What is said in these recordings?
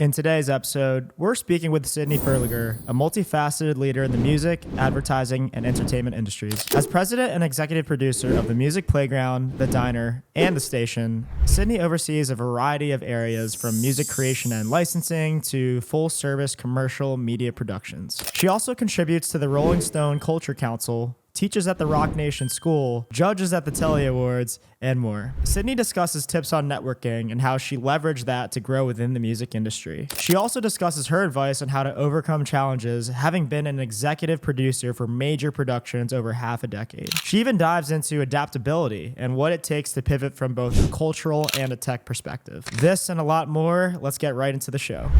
In today's episode, we're speaking with Sydney Ferleger, a multifaceted leader in the music, advertising, and entertainment industries. As president and executive producer of the Music Playground, The Diner, and The Station, Sydney oversees a variety of areas from music creation and licensing to full-service commercial media productions. She also contributes to the Rolling Stone Culture Council, teaches at the Roc Nation School, judges at the Telly Awards, and more. Sydney discusses tips on networking and how she leveraged that to grow within the music industry. She also discusses her advice on how to overcome challenges, having been an executive producer for major productions over half a decade. She even dives into adaptability and what it takes to pivot from both a cultural and a tech perspective. This and a lot more, let's get right into the show.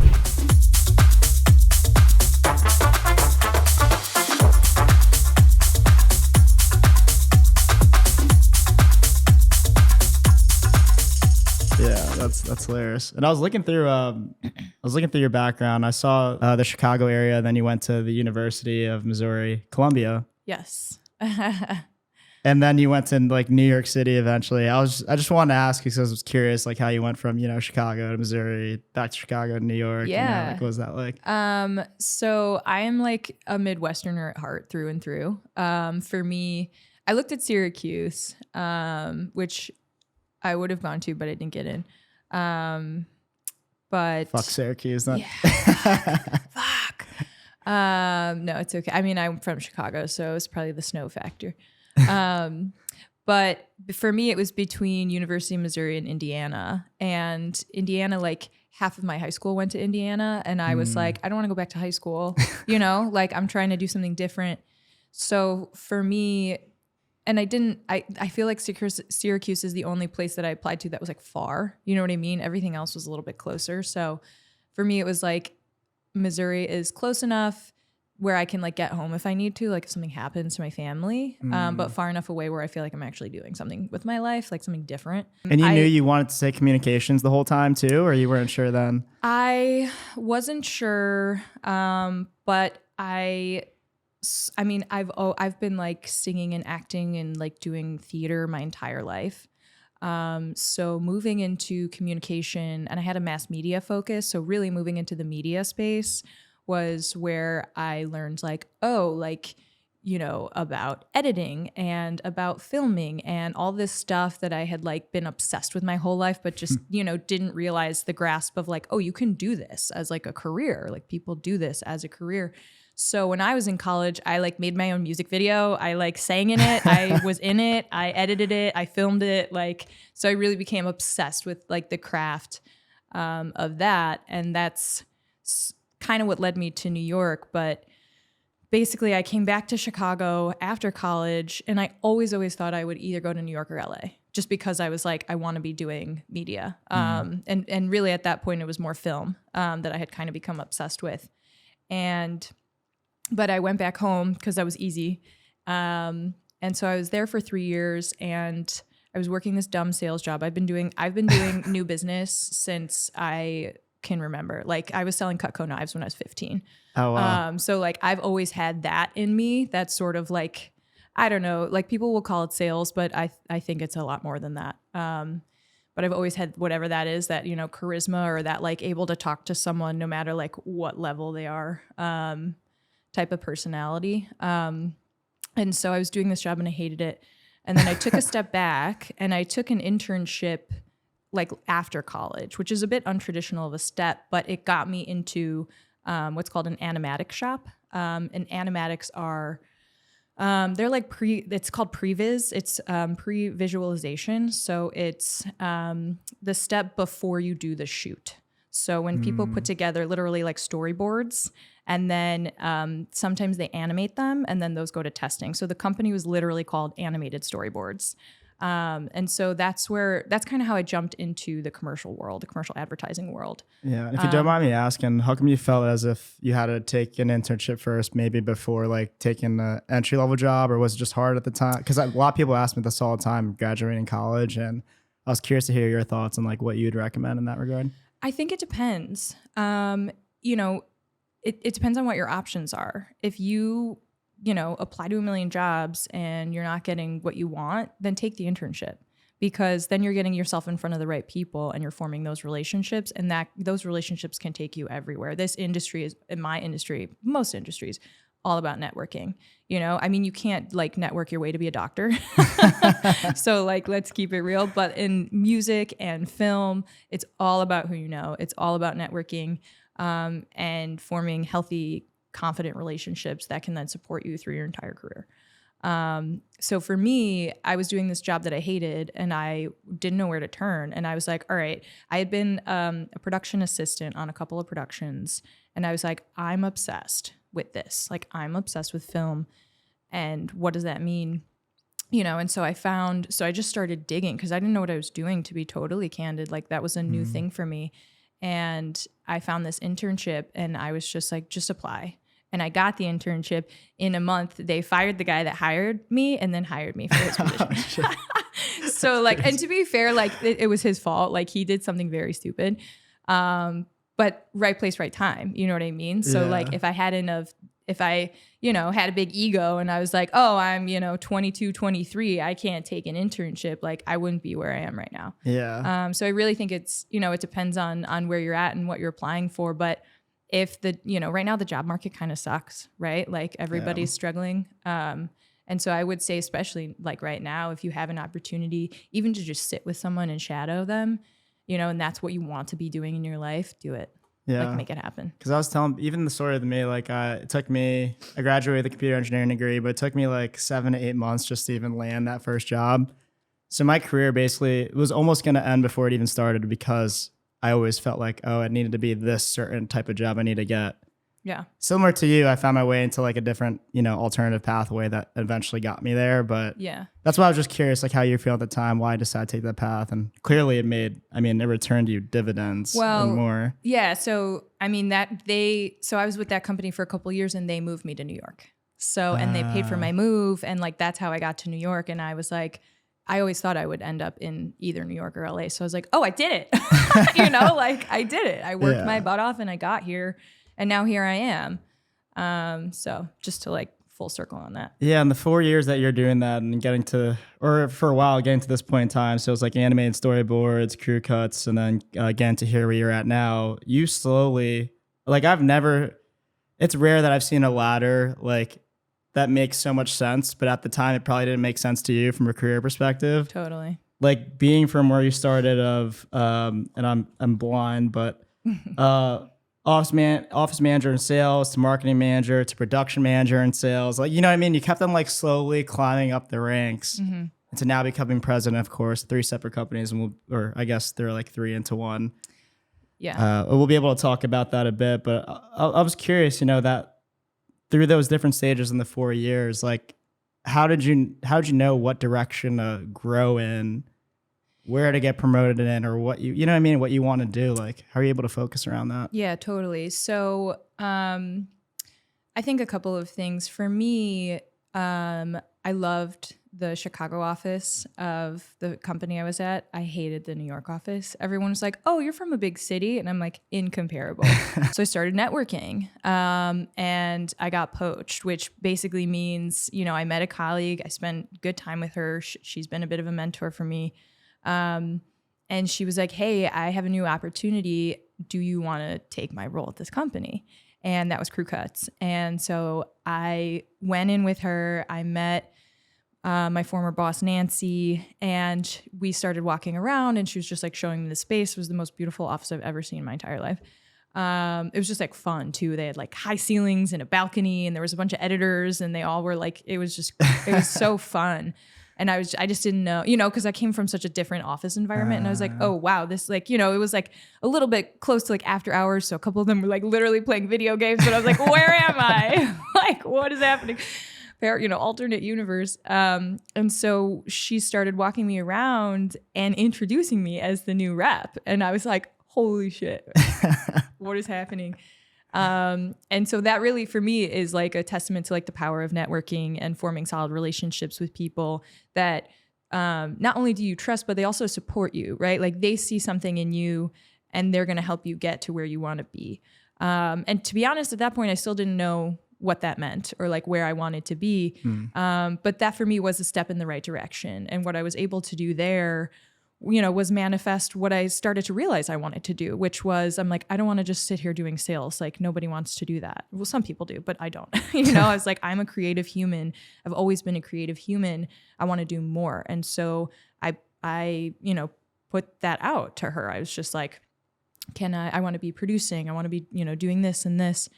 That's hilarious. And I was looking through your background. I saw the Chicago area. Then you went to the University of Missouri, Columbia. Yes. And then you went to like New York City eventually. I just wanted to ask because I was curious like how you went from, Chicago to Missouri, back to Chicago to New York. Yeah. What was that like? So I am like a Midwesterner at heart through and through. For me, I looked at Syracuse, which I would have gone to, but I didn't get in. But fuck Syracuse. Yeah, fuck. No, it's okay. I mean, I'm from Chicago, so it's probably the snow factor. But for me, it was between University of Missouri and Indiana. And Indiana, like half of my high school went to Indiana, and I was like, I don't want to go back to high school. Like I'm trying to do something different. So for me, and I feel like Syracuse is the only place that I applied to that was like far. You know what I mean? Everything else was a little bit closer. So for me, it was like Missouri is close enough where I can like get home if I need to, like if something happens to my family, but far enough away where I feel like I'm actually doing something with my life, like something different. And you knew you wanted to take communications the whole time too, or you weren't sure then? I wasn't sure, but I've been like singing and acting and like doing theater my entire life. So moving into communication, and I had a mass media focus. So really moving into the media space was where I learned about editing and about filming and all this stuff that I had like been obsessed with my whole life, but just, didn't realize the grasp of like, oh, you can do this as like a career. Like people do this as a career. So when I was in college, I like made my own music video. I like sang in it. I was in it. I edited it. I filmed it. So I really became obsessed with like the craft of that. And that's kind of what led me to New York. But basically I came back to Chicago after college, and I always thought I would either go to New York or LA, just because I was like, I want to be doing media. And really at that point it was more film that I had kind of become obsessed with. But I went back home because that was easy. And so I was there for 3 years, and I was working this dumb sales job. I've been doing new business since I can remember. Like I was selling Cutco knives when I was 15. Oh, wow. So like I've always had that in me. That's sort of like, I don't know, like people will call it sales, but I think it's a lot more than that. But I've always had whatever that is, that, charisma, or that like able to talk to someone no matter like what level they are. Type of personality. And so I was doing this job and I hated it. And then I took a step back and I took an internship like after college, which is a bit untraditional of a step, but it got me into what's called an animatic shop. And animatics are, they're like it's called previs. It's pre-visualization. So it's the step before you do the shoot. So when people put together literally like storyboards, and then sometimes they animate them, and then those go to testing. So the company was literally called Animated Storyboards. And so that's kind of how I jumped into the commercial world, the commercial advertising world. Yeah. And if you don't mind me asking, how come you felt as if you had to take an internship first, maybe before like taking an entry level job, or was it just hard at the time? Because a lot of people ask me this all the time, graduating college, and I was curious to hear your thoughts on like what you'd recommend in that regard. I think it depends. It depends on what your options are. If you, apply to a million jobs and you're not getting what you want, then take the internship. because then you're getting yourself in front of the right people and you're forming those relationships, and that those relationships can take you everywhere. This industry is, in my industry, most industries, all about networking. You know, I mean, you can't like network your way to be a doctor. So like, let's keep it real. But in music and film, it's all about who you know. It's all about networking and forming healthy, confident relationships that can then support you through your entire career. So for me, I was doing this job that I hated and I didn't know where to turn. And I was like, all right, I had been a production assistant on a couple of productions. And I was like, I'm obsessed with this. Like, I'm obsessed with film. And what does that mean? You know, and so I just started digging because I didn't know what I was doing, to be totally candid. Like, that was a new thing for me. And I found this internship and I was just like, just apply. And I got the internship. In a month, they fired the guy that hired me and then hired me for his position. So like, and to be fair, like it was his fault. Like, he did something very stupid. But right place, right time. You know what I mean? So like, if I, you know, had a big ego and I was like, oh, I'm, you know, 22, 23, I can't take an internship. Like, I wouldn't be where I am right now. Yeah. So I really think it's, you know, it depends on where you're at and what you're applying for. But if you know, right now the job market kind of sucks, right? Like, everybody's struggling. And so I would say, especially like right now, if you have an opportunity, even to just sit with someone and shadow them, you know, and that's what you want to be doing in your life, do it. Yeah. Like, make it happen. Because I was telling, even the story of me, like it took me, I graduated with a computer engineering degree, but it took me like 7 to 8 months just to even land that first job. So my career basically was almost going to end before it even started because I always felt like, oh, it needed to be this certain type of job I need to get. Yeah. Similar to you, I found my way into like a different, you know, alternative pathway that eventually got me there. But Yeah. that's why I was just curious, like how you feel at the time, why I decided to take that path. And clearly it returned you dividends and more. Yeah. So, I mean, so I was with that company for a couple of years and they moved me to New York. So, and they paid for my move. And like, that's how I got to New York. And I was like, I always thought I would end up in either New York or LA. So I was like, oh, I did it. You know, like I did it. I worked my butt off and I got here. And now here I am. So just to like full circle on that. Yeah, and the 4 years that you're doing that and getting to this point in time, so it's like animated storyboards, crew cuts, and then getting to here where you're at now, you slowly, like it's rare that I've seen a ladder like that makes so much sense, but at the time it probably didn't make sense to you from a career perspective. Totally. Like being from where you started and I'm blind, but office manager in sales to marketing manager to production manager in sales. Like, you know what I mean? You kept them like slowly climbing up the ranks and to now becoming president, of course, 3 separate companies. Or I guess they're like 3 into 1. Yeah. We'll be able to talk about that a bit, but I was curious, you know, that through those different stages in the 4 years, like how did you know what direction to grow in, where to get promoted in, or what you know what I mean, what you want to do? Like, how are you able to focus around that? Yeah, totally. So I think a couple of things. For me, I loved the Chicago office of the company I was at. I hated the New York office. Everyone was like, oh, you're from a big city. And I'm like, incomparable. So I started networking and I got poached, which basically means, you know, I met a colleague. I spent good time with her. She's been a bit of a mentor for me. And she was like, hey, I have a new opportunity. Do you want to take my role at this company? And that was Crew Cuts. And so I went in with her. I met my former boss, Nancy, and we started walking around and she was just like showing me the space. It was the most beautiful office I've ever seen in my entire life. It was just like fun too. They had like high ceilings and a balcony and there was a bunch of editors and they all were like, it was so fun. And I just didn't know, you know, because I came from such a different office environment. And I was like, oh, wow, this like, you know, it was like a little bit close to like after hours. So a couple of them were like literally playing video games. But I was like, where am I? Like, what is happening? You know, alternate universe. And so she started walking me around and introducing me as the new rep. And I was like, holy shit, what is happening? And so that really for me is like a testament to like the power of networking and forming solid relationships with people that not only do you trust, but they also support you, right? Like they see something in you and they're going to help you get to where you want to be. And to be honest, at that point, I still didn't know what that meant or like where I wanted to be. But that for me was a step in the right direction. And what I was able to do there, was manifest what I started to realize I wanted to do, which was I'm like, I don't want to just sit here doing sales. Like nobody wants to do that. Well, some people do, but I don't. I was like, I'm a creative human. I've always been a creative human. I want to do more. And so I put that out to her. I was just like, I want to be producing. I want to be, doing this and this.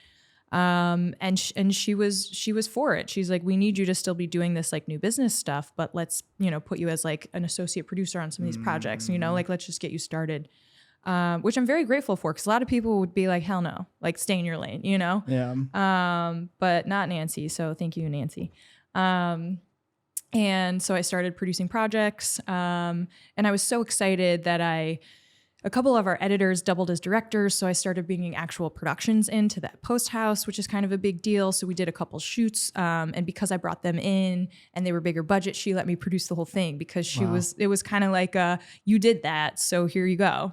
And she was for it. She's like, we need you to still be doing this like new business stuff, but let's, put you as like an associate producer on some of these projects, like let's just get you started. Which I'm very grateful for because a lot of people would be like, hell no, like stay in your lane, Yeah. But not Nancy. So thank you, Nancy. And so I started producing projects. And I was so excited that a couple of our editors doubled as directors, so I started bringing actual productions into that Post house, which is kind of a big deal. So we did a couple shoots, and because I brought them in and they were bigger budget, she let me produce the whole thing because it was kind of like you did that, so here you go,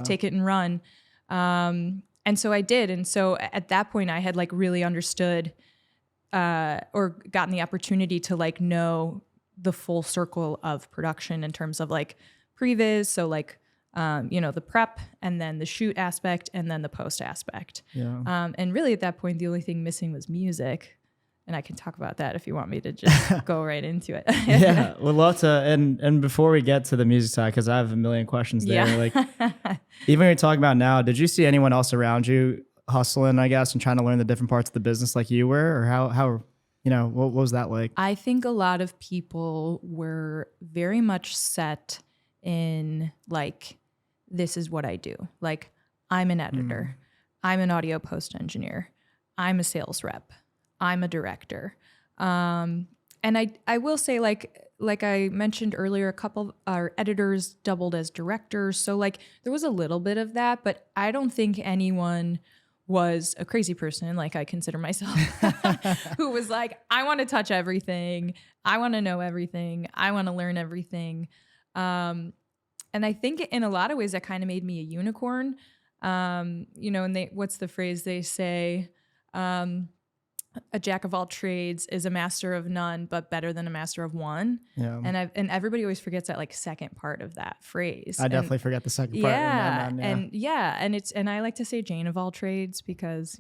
take it and run. And so I did, and so at that point I had like really understood or gotten the opportunity to like know the full circle of production in terms of like previs, so like the prep and then the shoot aspect and then the post aspect. Yeah. And really at that point, the only thing missing was music. And I can talk about that if you want me to just go right into it. Yeah, we'd love to. And before we get to the music side, because I have a million questions there. Yeah. Like, even when you're talking about now, did you see anyone else around you hustling, I guess, and trying to learn the different parts of the business like you were? Or how what was that like? I think a lot of people were very much set in like, this is what I do. Like, I'm an editor. I'm an audio post engineer. I'm a sales rep. I'm a director. And I will say, like I mentioned earlier, a couple of our editors doubled as directors. So like there was a little bit of that, but I don't think anyone was a crazy person, like I consider myself, who was like, I want to touch everything. I want to know everything. I want to learn everything. And I think in a lot of ways that kind of made me a unicorn. And what's the phrase they say? A jack of all trades is a master of none, but better than a master of one. Yeah. And everybody always forgets that like second part of that phrase. I definitely forget the second part. And I like to say Jane of all trades because,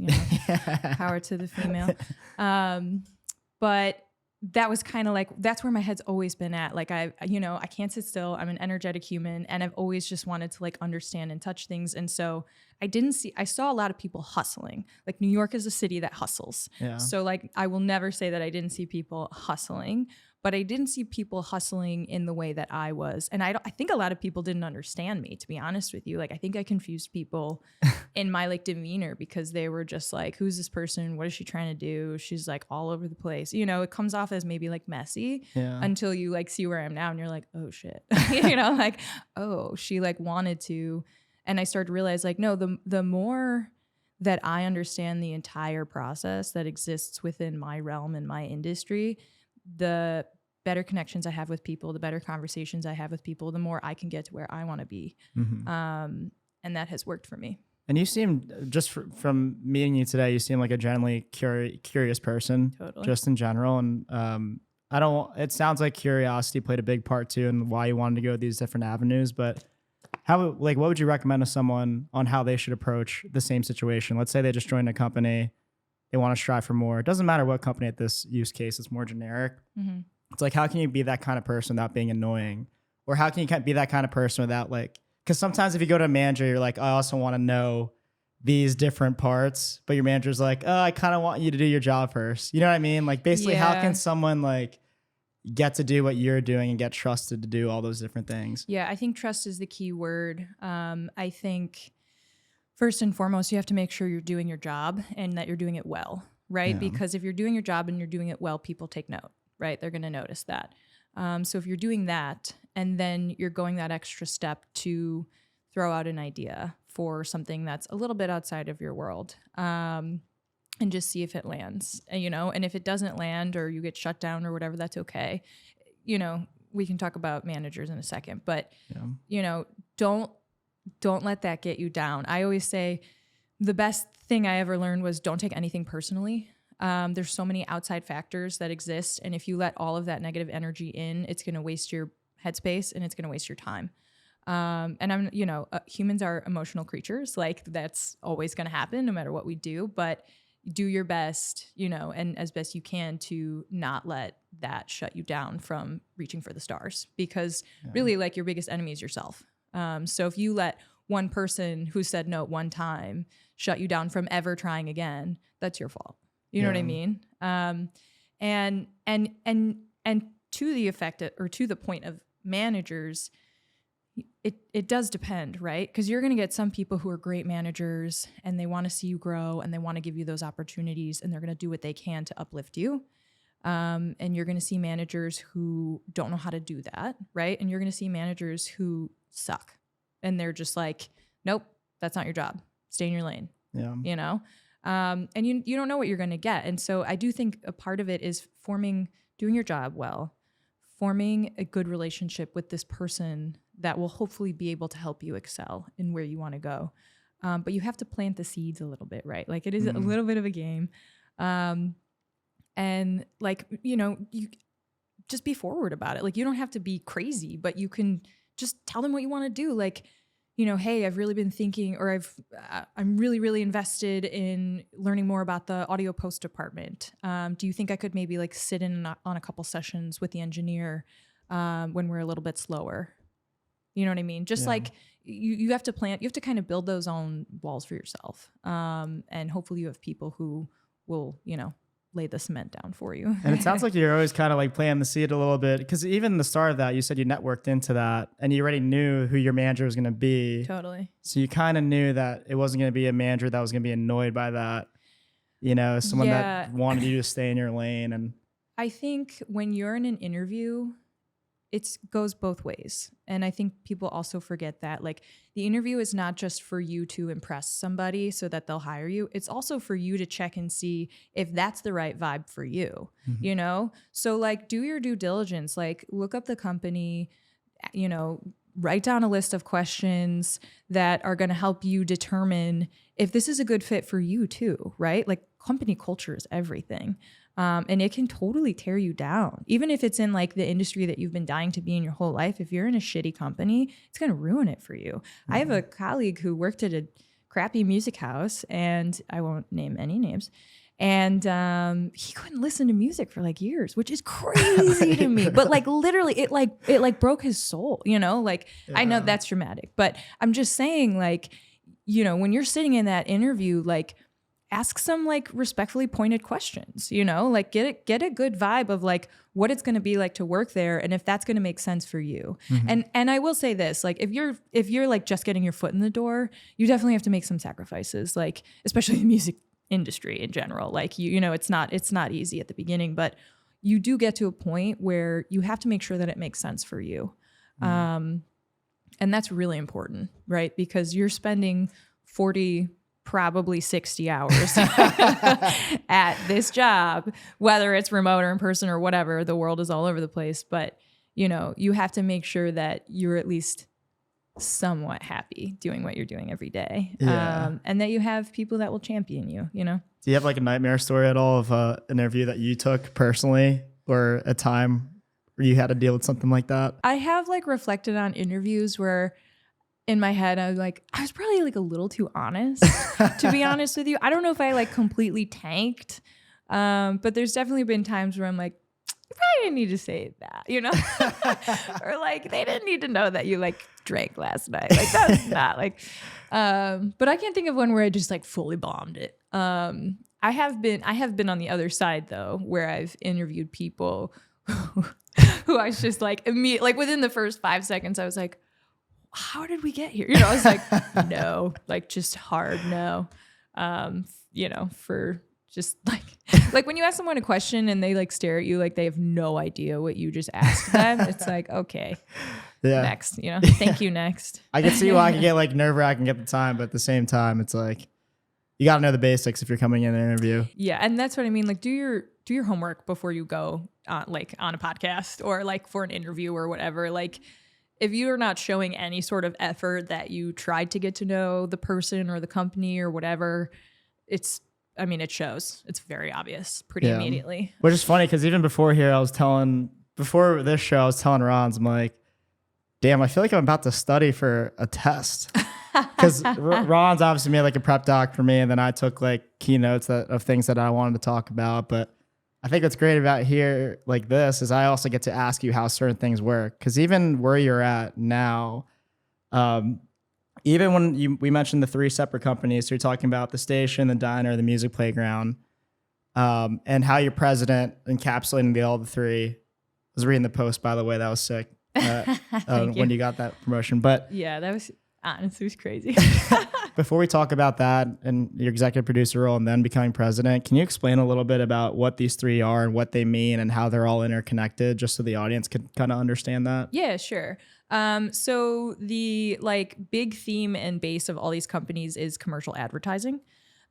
power to the female. But that was kind of like, that's where my head's always been at. Like I can't sit still. I'm an energetic human and I've always just wanted to like understand and touch things. And so I saw a lot of people hustling. Like New York is a city that hustles. Yeah. So like, I will never say that I didn't see people hustling, but I didn't see people hustling in the way that I was. And I think a lot of people didn't understand me, to be honest with you. Like, I think I confused people in my like demeanor because they were just like, who's this person? What is she trying to do? She's like all over the place. It comes off as maybe like messy until you like see where I am now and you're like, oh shit, like, oh, she like wanted to. And I started to realize like, no, the more that I understand the entire process that exists within my realm and my industry, the better connections I have with people, the better conversations I have with people, the more I can get to where I want to be. And that has worked for me. And you seem, just from meeting you today, you seem like a genuinely curious person, Totally. just in general. And it sounds like curiosity played a big part too in why you wanted to go these different avenues. But what would you recommend to someone on how they should approach the same situation? Let's say they just joined a company, they want to strive for more. It doesn't matter what company at this use case, it's more generic. Mm-hmm. It's like, how can you be that kind of person without being annoying? Or how can you be that kind of person without like, because sometimes if you go to a manager, you're like, I also want to know these different parts, but your manager's like, oh, I kind of want you to do your job first. You know what I mean? Like basically how can someone like get to do what you're doing and get trusted to do all those different things? Yeah, I think trust is the key word. I think first and foremost, you have to make sure you're doing your job and that you're doing it well, right? Yeah. Because if you're doing your job and you're doing it well, people take note, right? They're going to notice that. So if you're doing that and then you're going that extra step to throw out an idea for something that's a little bit outside of your world, and just see if it lands, and if it doesn't land or you get shut down or whatever, that's okay. We can talk about managers in a second, but don't let that get you down. I always say the best thing I ever learned was don't take anything personally. There's so many outside factors that exist. And if you let all of that negative energy in, it's going to waste your headspace and it's going to waste your time. And humans are emotional creatures. Like that's always going to happen no matter what we do, but do your best, and as best you can to not let that shut you down from reaching for the stars, because really like your biggest enemy is yourself. So if you let one person who said no at one time shut you down from ever trying again, that's your fault. You know what I mean? And to the effect or to the point of managers, it does depend, right? Because you're going to get some people who are great managers and they want to see you grow and they want to give you those opportunities and they're going to do what they can to uplift you. And you're going to see managers who don't know how to do that, right? And you're going to see managers who suck and they're just like, nope, that's not your job. Stay in your lane. Yeah. And you don't know what you're going to get. And so I do think a part of it is doing your job well, forming a good relationship with this person that will hopefully be able to help you excel in where you want to go. But you have to plant the seeds a little bit, right? Like it is a little bit of a game. And like, you just be forward about it. Like you don't have to be crazy, but you can just tell them what you want to do. Like, hey, I've really been thinking, or I'm really, really invested in learning more about the audio post department. Do you think I could maybe like sit in on a couple sessions with the engineer when we're a little bit slower? You know what I mean? Just like you have to kind of build those own walls for yourself. And hopefully you have people who will, lay the cement down for you. And it sounds like you're always kind of like planting the seed a little bit, because even the start of that, you said you networked into that and you already knew who your manager was going to be. Totally. So you kind of knew that it wasn't going to be a manager that was going to be annoyed by that, someone that wanted you to stay in your lane. And I think when you're in an interview, it goes both ways. And I think people also forget that like the interview is not just for you to impress somebody so that they'll hire you. It's also for you to check and see if that's the right vibe for you, So like do your due diligence, like look up the company, write down a list of questions that are going to help you determine if this is a good fit for you too, right? Like company culture is everything. And it can totally tear you down. Even if it's in like the industry that you've been dying to be in your whole life, if you're in a shitty company, it's going to ruin it for you. Mm-hmm. I have a colleague who worked at a crappy music house, and I won't name any names. And he couldn't listen to music for like years, which is crazy to me. But like literally, it broke his soul. I know that's dramatic, but I'm just saying, like, when you're sitting in that interview, like, ask some like respectfully pointed questions, like get a good vibe of like what it's going to be like to work there and if that's going to make sense for you. Mm-hmm. And I will say this, like if you're like just getting your foot in the door, you definitely have to make some sacrifices, like especially the music industry in general. Like it's not easy at the beginning, but you do get to a point where you have to make sure that it makes sense for you. Mm-hmm. And that's really important, right? Because you're spending 40 probably 60 hours at this job, whether it's remote or in person or whatever. The world is all over the place, but you have to make sure that you're at least somewhat happy doing what you're doing every day. And that you have people that will champion you, Do you have like a nightmare story at all of an interview that you took personally, or a time where you had to deal with something like that? I have like reflected on interviews where in my head, I was probably like a little too honest, to be honest with you. I don't know if I like completely tanked, but there's definitely been times where I'm like, you probably didn't need to say that, or like they didn't need to know that you like drank last night. Like that's not like, but I can't think of one where I just like fully bombed it. I have been on the other side though, where I've interviewed people who I was just like immediately, like within the first 5 seconds, I was like, how did we get here? I was like, no, like just hard no. For just like when you ask someone a question and they like stare at you like they have no idea what you just asked them, it's like, okay, next, thank you, next. I can see why I can get like nerve-wracking at the time, but at the same time, it's like, you got to know the basics if you're coming in an interview. Yeah. And that's what I mean. Like do your homework before you go like on a podcast or like for an interview or whatever. Like, if you are not showing any sort of effort that you tried to get to know the person or the company or whatever, it's I mean, it shows. It's very obvious pretty immediately. Which is funny because even before here, before this show, I was telling Ron's, I'm like, damn, I feel like I'm about to study for a test. Because Ron's obviously made like a prep doc for me, and then I took like keynotes of things that I wanted to talk about. But I think what's great about here like this is I also get to ask you how certain things work. Because even where you're at now, even when we mentioned the 3 separate companies, so you're talking about the station, the diner, the music playground, and how your president encapsulating all the 3. I was reading the post, by the way, that was sick when you got that promotion. But yeah, that was honestly was crazy. Before we talk about that and your executive producer role and then becoming president, can you explain a little bit about what these 3 are and what they mean and how they're all interconnected, just so the audience could kind of understand that? Yeah, sure. So the like big theme and base of all these companies is commercial advertising.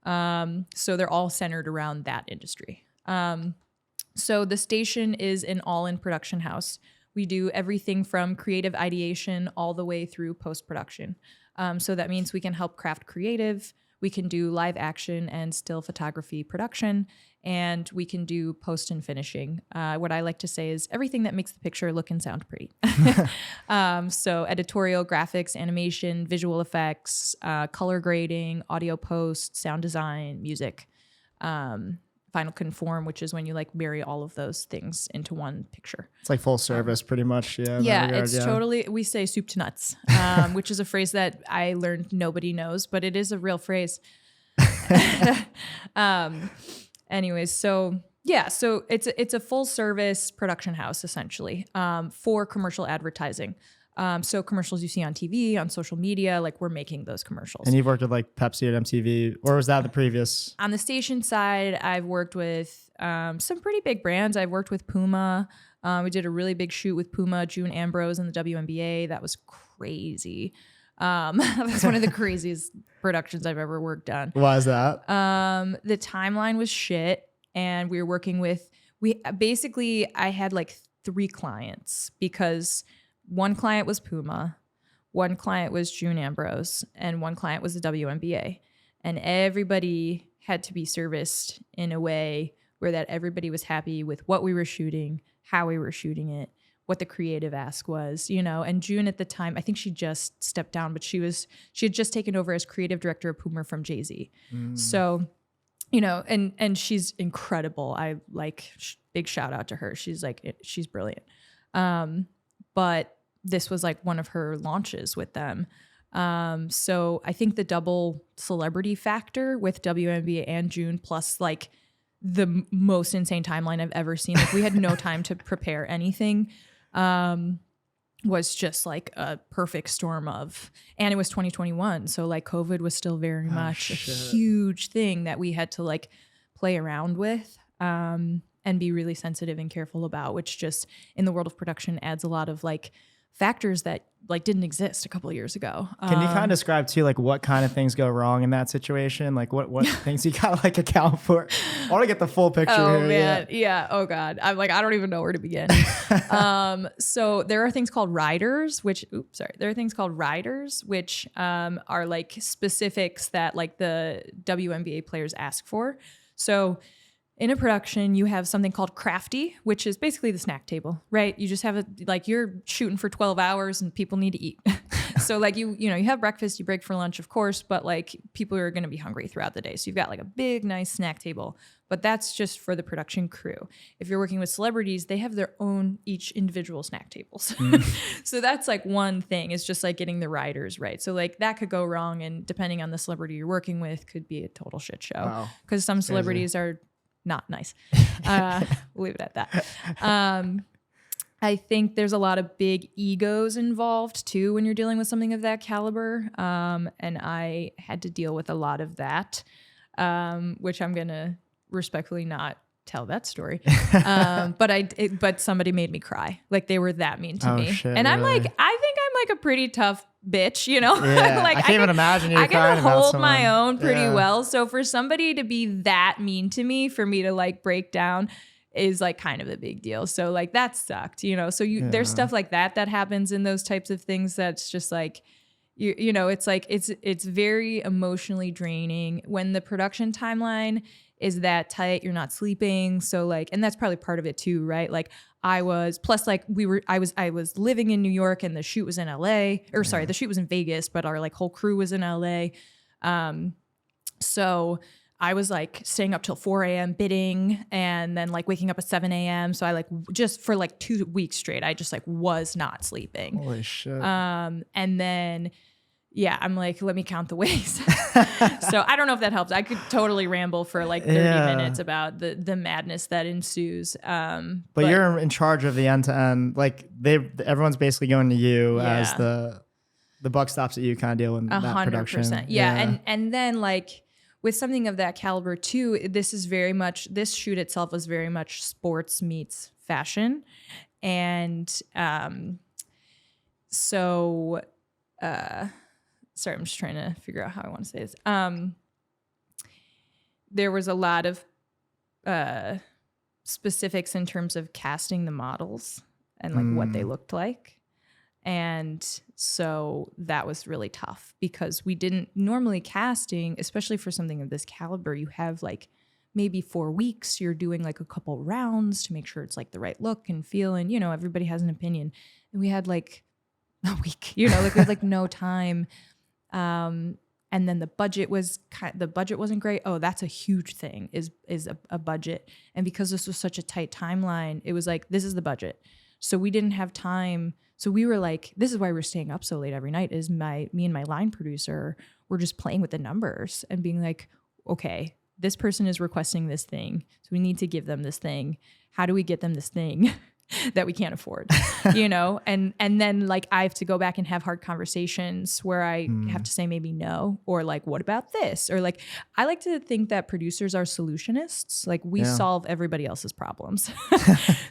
So they're all centered around that industry. So the station is an all-in production house. We do everything from creative ideation all the way through post-production. So that means we can help craft creative, we can do live action and still photography production, and we can do post and finishing. What I like to say is everything that makes the picture look and sound pretty. So editorial, graphics, animation, visual effects, color grading, audio post, sound design, music. Final conform, which is when you like marry all of those things into one picture. It's like full service pretty much. Yeah. Yeah, it's totally, we say soup to nuts, which is a phrase that I learned nobody knows, but it is a real phrase. Anyways, so yeah, so it's a full service production house essentially for commercial advertising. So commercials you see on TV, on social media, like we're making those commercials. And you've worked with like Pepsi and MTV, or was that the previous? On the station side, I've worked with some pretty big brands. I've worked with Puma. We did a really big shoot with Puma, June Ambrose and the WNBA. That was crazy. That's one of the craziest productions I've ever worked on. Why is that? The timeline was shit. And we were working with, I had like 3 clients because one client was Puma, one client was June Ambrose, and one client was the WNBA. And everybody had to be serviced in a way where that everybody was happy with what we were shooting, how we were shooting it, what the creative ask was, And June at the time, I think she just stepped down, but she had just taken over as creative director of Puma from Jay-Z. So, and she's incredible. I like big shout out to her. She's brilliant. But this was like one of her launches with them. So I think the double celebrity factor with WNBA and June, plus like the most insane timeline I've ever seen. Like we had no time to prepare anything. Was just like a perfect storm and it was 2021. So like COVID was still very much a huge thing that we had to like play around with. And be really sensitive and careful about, which just in the world of production adds a lot of like factors that like didn't exist a couple of years ago. Can you kind of describe too, like what kind of things go wrong in that situation? Like what things you gotta like account for? I want to get the full picture oh, here. Man. Yeah. Oh God. I'm like, I don't even know where to begin. So there are things called riders, which are like specifics that like the WNBA players ask for. So in a production, you have something called crafty, which is basically the snack table, right? You just have you're shooting for 12 hours and people need to eat. So like you have breakfast, you break for lunch, of course, but like people are going to be hungry throughout the day. So you've got like a big, nice snack table, but that's just for the production crew. If you're working with celebrities, they have their own each individual snack tables. So that's like one thing, is just like getting the riders right. So like that could go wrong, and depending on the celebrity you're working with, could be a total shit show. Because some celebrities are not nice. We'll leave it at that. I think there's a lot of big egos involved too when you're dealing with something of that caliber. And I had to deal with a lot of that, which I'm going to respectfully not tell that story. But somebody made me cry. Like they were that mean to me. Shit, and really? I'm like, I think I'm like a pretty tough bitch, Yeah, like I can't even imagine you I crying can about hold someone. my own pretty well. So for somebody to be that mean to me, for me to like break down, is like kind of a big deal. So like that sucked, So there's stuff like that happens in those types of things. That's just like, you know, it's like it's very emotionally draining when the production timeline is that tight. You're not sleeping, so like, and that's probably part of it too, right? Like I was living in New York and the shoot was in LA, or sorry, the shoot was in Vegas, but our like whole crew was in LA. So I was like staying up till 4 a.m. bidding and then like waking up at 7 a.m. So I like just for like 2 weeks straight, I just like was not sleeping. Holy shit. And then, yeah, I'm like, let me count the ways. So I don't know if that helps. I could totally ramble for like 30 minutes about the madness that ensues. But you're in charge of the end to end. Like everyone's basically going to you as the buck stops at you kind of deal with that production. 100%. Yeah. And then like with something of that caliber too, this shoot itself was very much sports meets fashion. And sorry, I'm just trying to figure out how I want to say this. There was a lot of specifics in terms of casting the models and like what they looked like. And so that was really tough because we didn't normally casting, especially for something of this caliber, you have like maybe 4 weeks, you're doing like a couple rounds to make sure it's like the right look and feel. And, you know, everybody has an opinion. And we had like a week, you know, like we had like no time. And then the budget wasn't great. Oh, that's a huge thing is a budget. And because this was such a tight timeline, it was like, this is the budget. So we didn't have time. So we were like, this is why we're staying up so late every night is me and my line producer were just playing with the numbers and being like, okay, this person is requesting this thing. So we need to give them this thing. How do we get them this thing that we can't afford, you know? And then like I have to go back and have hard conversations where I have to say maybe no, or like, what about this? Or like, I like to think that producers are solutionists. Like we solve everybody else's problems.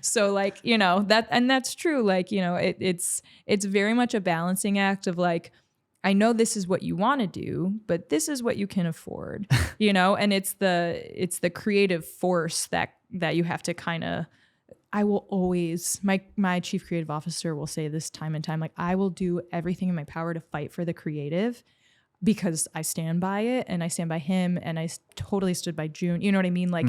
So like, you know, that's true. Like, you know, it's very much a balancing act of like, I know this is what you want to do, but this is what you can afford, you know? And it's the creative force that you have to kind of, I will always, my chief creative officer will say this time and time, like I will do everything in my power to fight for the creative because I stand by it and I stand by him and I totally stood by June. You know what I mean? Like,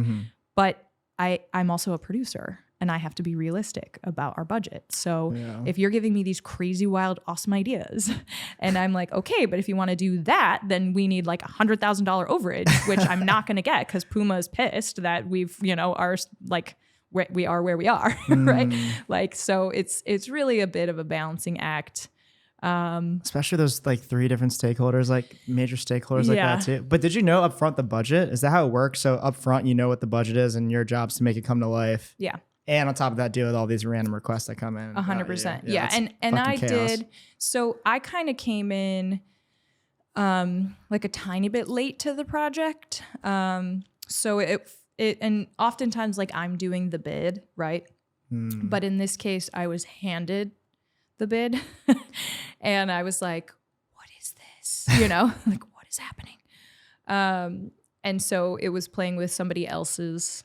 but I'm also a producer and I have to be realistic about our budget. So if you're giving me these crazy, wild, awesome ideas and I'm like, okay, but if you want to do that, then we need like $100,000 overage, which I'm not going to get because Puma is pissed that we've, you know, are like, we are where we are, right? Like, so it's really a bit of a balancing act. Especially those like 3 different stakeholders, like major stakeholders like that too. But did you know upfront the budget? Is that how it works? So upfront, you know what the budget is and your job's to make it come to life. Yeah. And on top of that, deal with all these random requests that come in. 100%. Yeah. And I chaos. So I kind of came in like a tiny bit late to the project. So it and oftentimes like I'm doing the bid, right? But in this case, I was handed the bid and I was like, what is this? You know, like what is happening? And so it was playing with somebody else's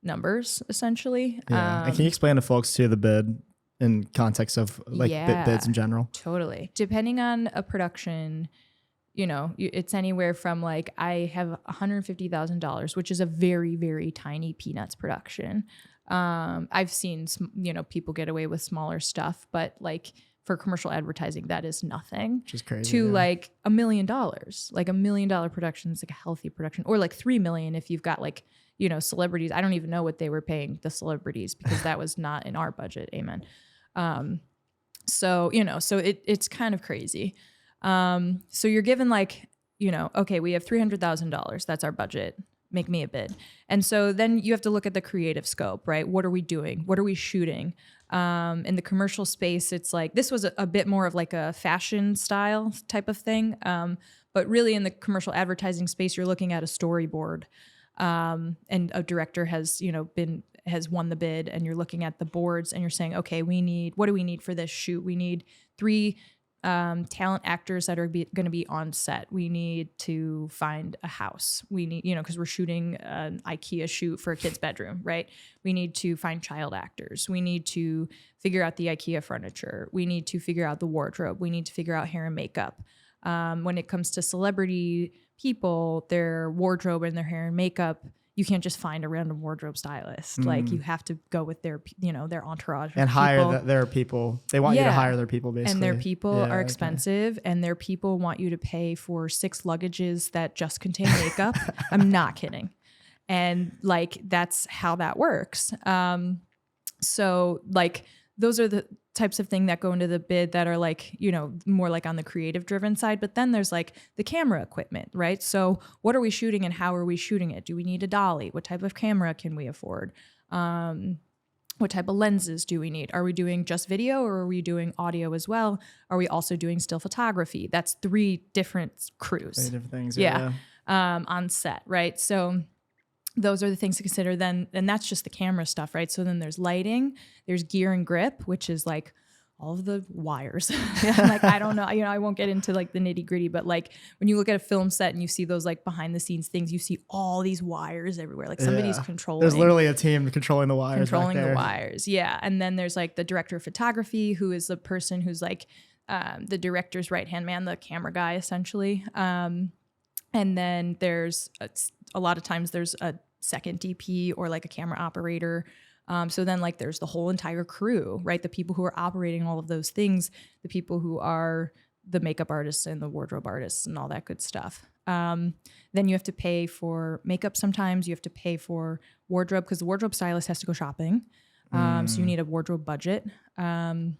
numbers essentially. And can you explain to folks too the bid in context of like bids in general? Totally. Depending on a production, you know, it's anywhere from like, I have $150,000, which is a very, very tiny Peanuts production. I've seen, you know, people get away with smaller stuff, but like for commercial advertising, that is nothing. Which is crazy. To like $1 million, like $1 million production is like a healthy production, or like 3 million if you've got like, you know, celebrities. I don't even know what they were paying the celebrities because that was not in our budget. Amen. So, you know, so it's kind of crazy. So you're given like, you know, okay, we have $300,000. That's our budget. Make me a bid. And so then you have to look at the creative scope, right? What are we doing? What are we shooting? In the commercial space, it's like, this was a bit more of like a fashion style type of thing. But really in the commercial advertising space, you're looking at a storyboard. And a director has, you know, has won the bid and you're looking at the boards and you're saying, okay, what do we need for this shoot? We need 3 talent actors that are going to be on set. We need to find a house. We need, because we're shooting an IKEA shoot for a kid's bedroom, right? We need to find child actors. We need to figure out the IKEA furniture. We need to figure out the wardrobe. We need to figure out hair and makeup. When it comes to celebrity people, their wardrobe and their hair and makeup, you can't just find a random wardrobe stylist. Like you have to go with their, their entourage and hire their people. They want you to hire their people, basically. And their people are expensive, and their people want you to pay for 6 luggages that just contain makeup. I'm not kidding. And like, that's how that works. So like, those are the types of things that go into the bid that are like, more like on the creative driven side. But then there's like the camera equipment, right? So what are we shooting and how are we shooting it? Do we need a dolly? What type of camera can we afford? What type of lenses do we need? Are we doing just video or are we doing audio as well? Are we also doing still photography? That's 3 different crews. 3 different things. On set, right? So those are the things to consider then. And that's just the camera stuff, right? So then there's lighting, there's gear and grip, which is like all of the wires. Like, I don't know, I won't get into like the nitty gritty, but like when you look at a film set and you see those like behind the scenes things, you see all these wires everywhere. Like somebody's controlling. There's literally a team controlling the wires. Yeah. And then there's like the director of photography, who is the person who's like the director's right-hand man, the camera guy, essentially. And then there's a lot of times there's a second DP or like a camera operator. So then like there's the whole entire crew, right? The people who are operating all of those things, the people who are the makeup artists and the wardrobe artists and all that good stuff. Then you have to pay for makeup sometimes. You have to pay for wardrobe because the wardrobe stylist has to go shopping. So you need a wardrobe budget. And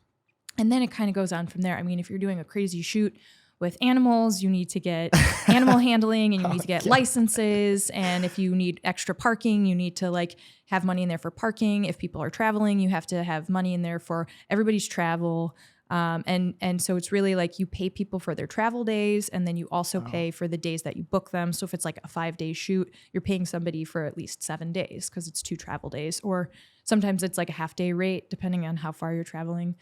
then it kind of goes on from there. I mean, if you're doing a crazy shoot with animals, you need to get animal handling and you need to get licenses. And if you need extra parking, you need to like have money in there for parking. If people are traveling, you have to have money in there for everybody's travel. And so it's really like you pay people for their travel days, and then you also pay for the days that you book them. So if it's like a 5-day shoot, you're paying somebody for at least 7 days because it's 2 travel days, or sometimes it's like a half-day rate depending on how far you're traveling.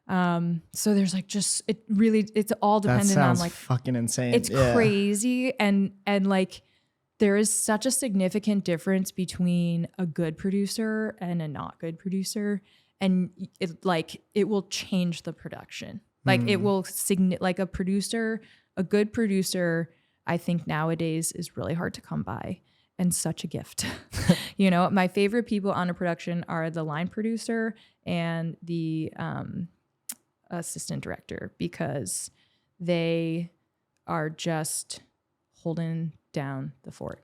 So there's like it's all dependent on like fucking insane. It's crazy. And like there is such a significant difference between a good producer and a not good producer. And it will change the production. Like it will like a good producer, I think nowadays is really hard to come by and such a gift. My favorite people on a production are the line producer and the, assistant director, because they are just holding down the fort.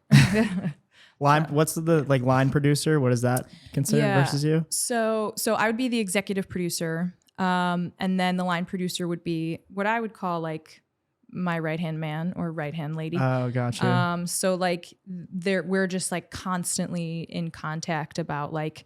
What's the like line producer? What is that considered versus you? So I would be the executive producer, and then the line producer would be what I would call like my right-hand man or right-hand lady. Oh, gotcha. So like we're just like constantly in contact about like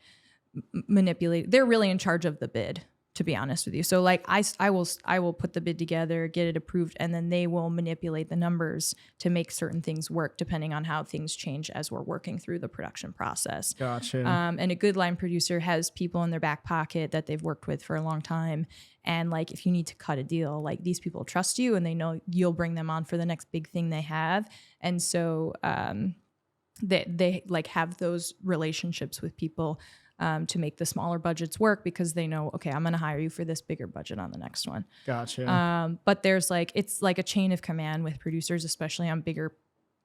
manipulate. They're really in charge of the bid, to be honest with you. So like I will put the bid together, get it approved, and then they will manipulate the numbers to make certain things work depending on how things change as we're working through the production process. Gotcha. And a good line producer has people in their back pocket that they've worked with for a long time. And like, if you need to cut a deal, like these people trust you and they know you'll bring them on for the next big thing they have. And so they like have those relationships with people to make the smaller budgets work, because they know, okay, I'm going to hire you for this bigger budget on the next one. Gotcha. But there's like, it's like a chain of command with producers, especially on bigger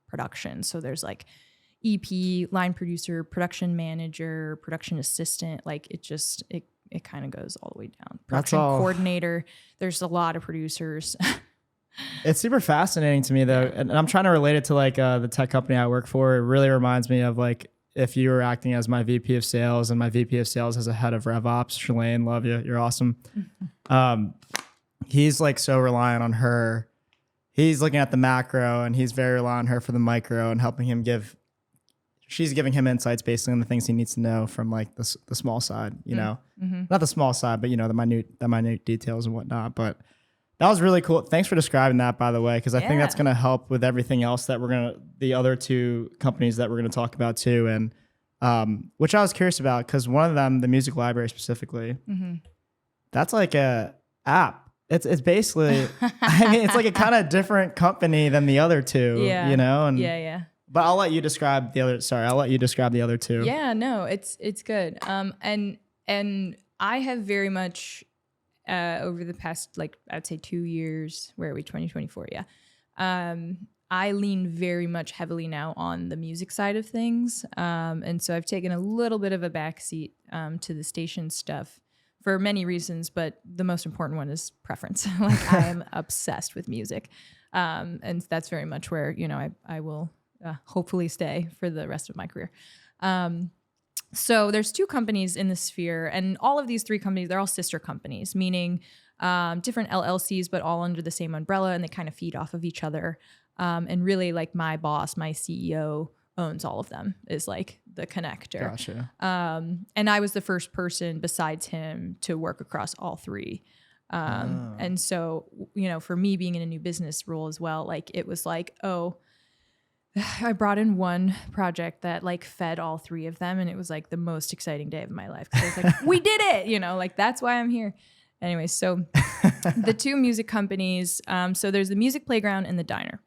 productions. So there's like EP, line producer, production manager, production assistant. Like it kind of goes all the way down. Production coordinator. There's a lot of producers. It's super fascinating to me though. And I'm trying to relate it to like the tech company I work for. It really reminds me of like, if you were acting as my VP of sales and my VP of sales as a head of RevOps, Shalane, love you. You're awesome. He's like so reliant on her. He's looking at the macro and he's very reliant on her for the micro and helping him she's giving him insights basically on the things he needs to know from like the small side, not the small side, but the minute details and whatnot. But that was really cool. Thanks for describing that, by the way, because I think that's going to help with everything else that the other 2 companies that we're going to talk about too. And which I was curious about, because one of them, the music library specifically, that's like a app It's basically, I mean, it's like a kind of different company than the other two, Yeah. you know? And, Yeah. but I'll let you describe the other, sorry, I'll let you describe the other two. Yeah, no, it's good. And I have very much over the past, like, I'd say 2 years, where are we, 2024? Yeah. I lean very much heavily now on the music side of things. And so I've taken a little bit of a backseat to the station stuff for many reasons, but the most important one is preference. Like, I am obsessed with music. And that's very much where, you know, I will hopefully stay for the rest of my career. So there's 2 companies in the sphere, and all of these 3 companies, they're all sister companies, meaning different LLCs, but all under the same umbrella, and they kind of feed off of each other. And really, like, my boss, my CEO, owns all of them, is like the connector. Gotcha. And I was the first person besides him to work across all 3. And so, you know, for me being in a new business role as well, like, it was like, oh, I brought in one project that, like, fed all 3 of them. And it was like the most exciting day of my life. 'Cause I was like, we did it, you know, like, that's why I'm here. Anyway, so the 2 music companies, so there's the Music Playground and the Diner.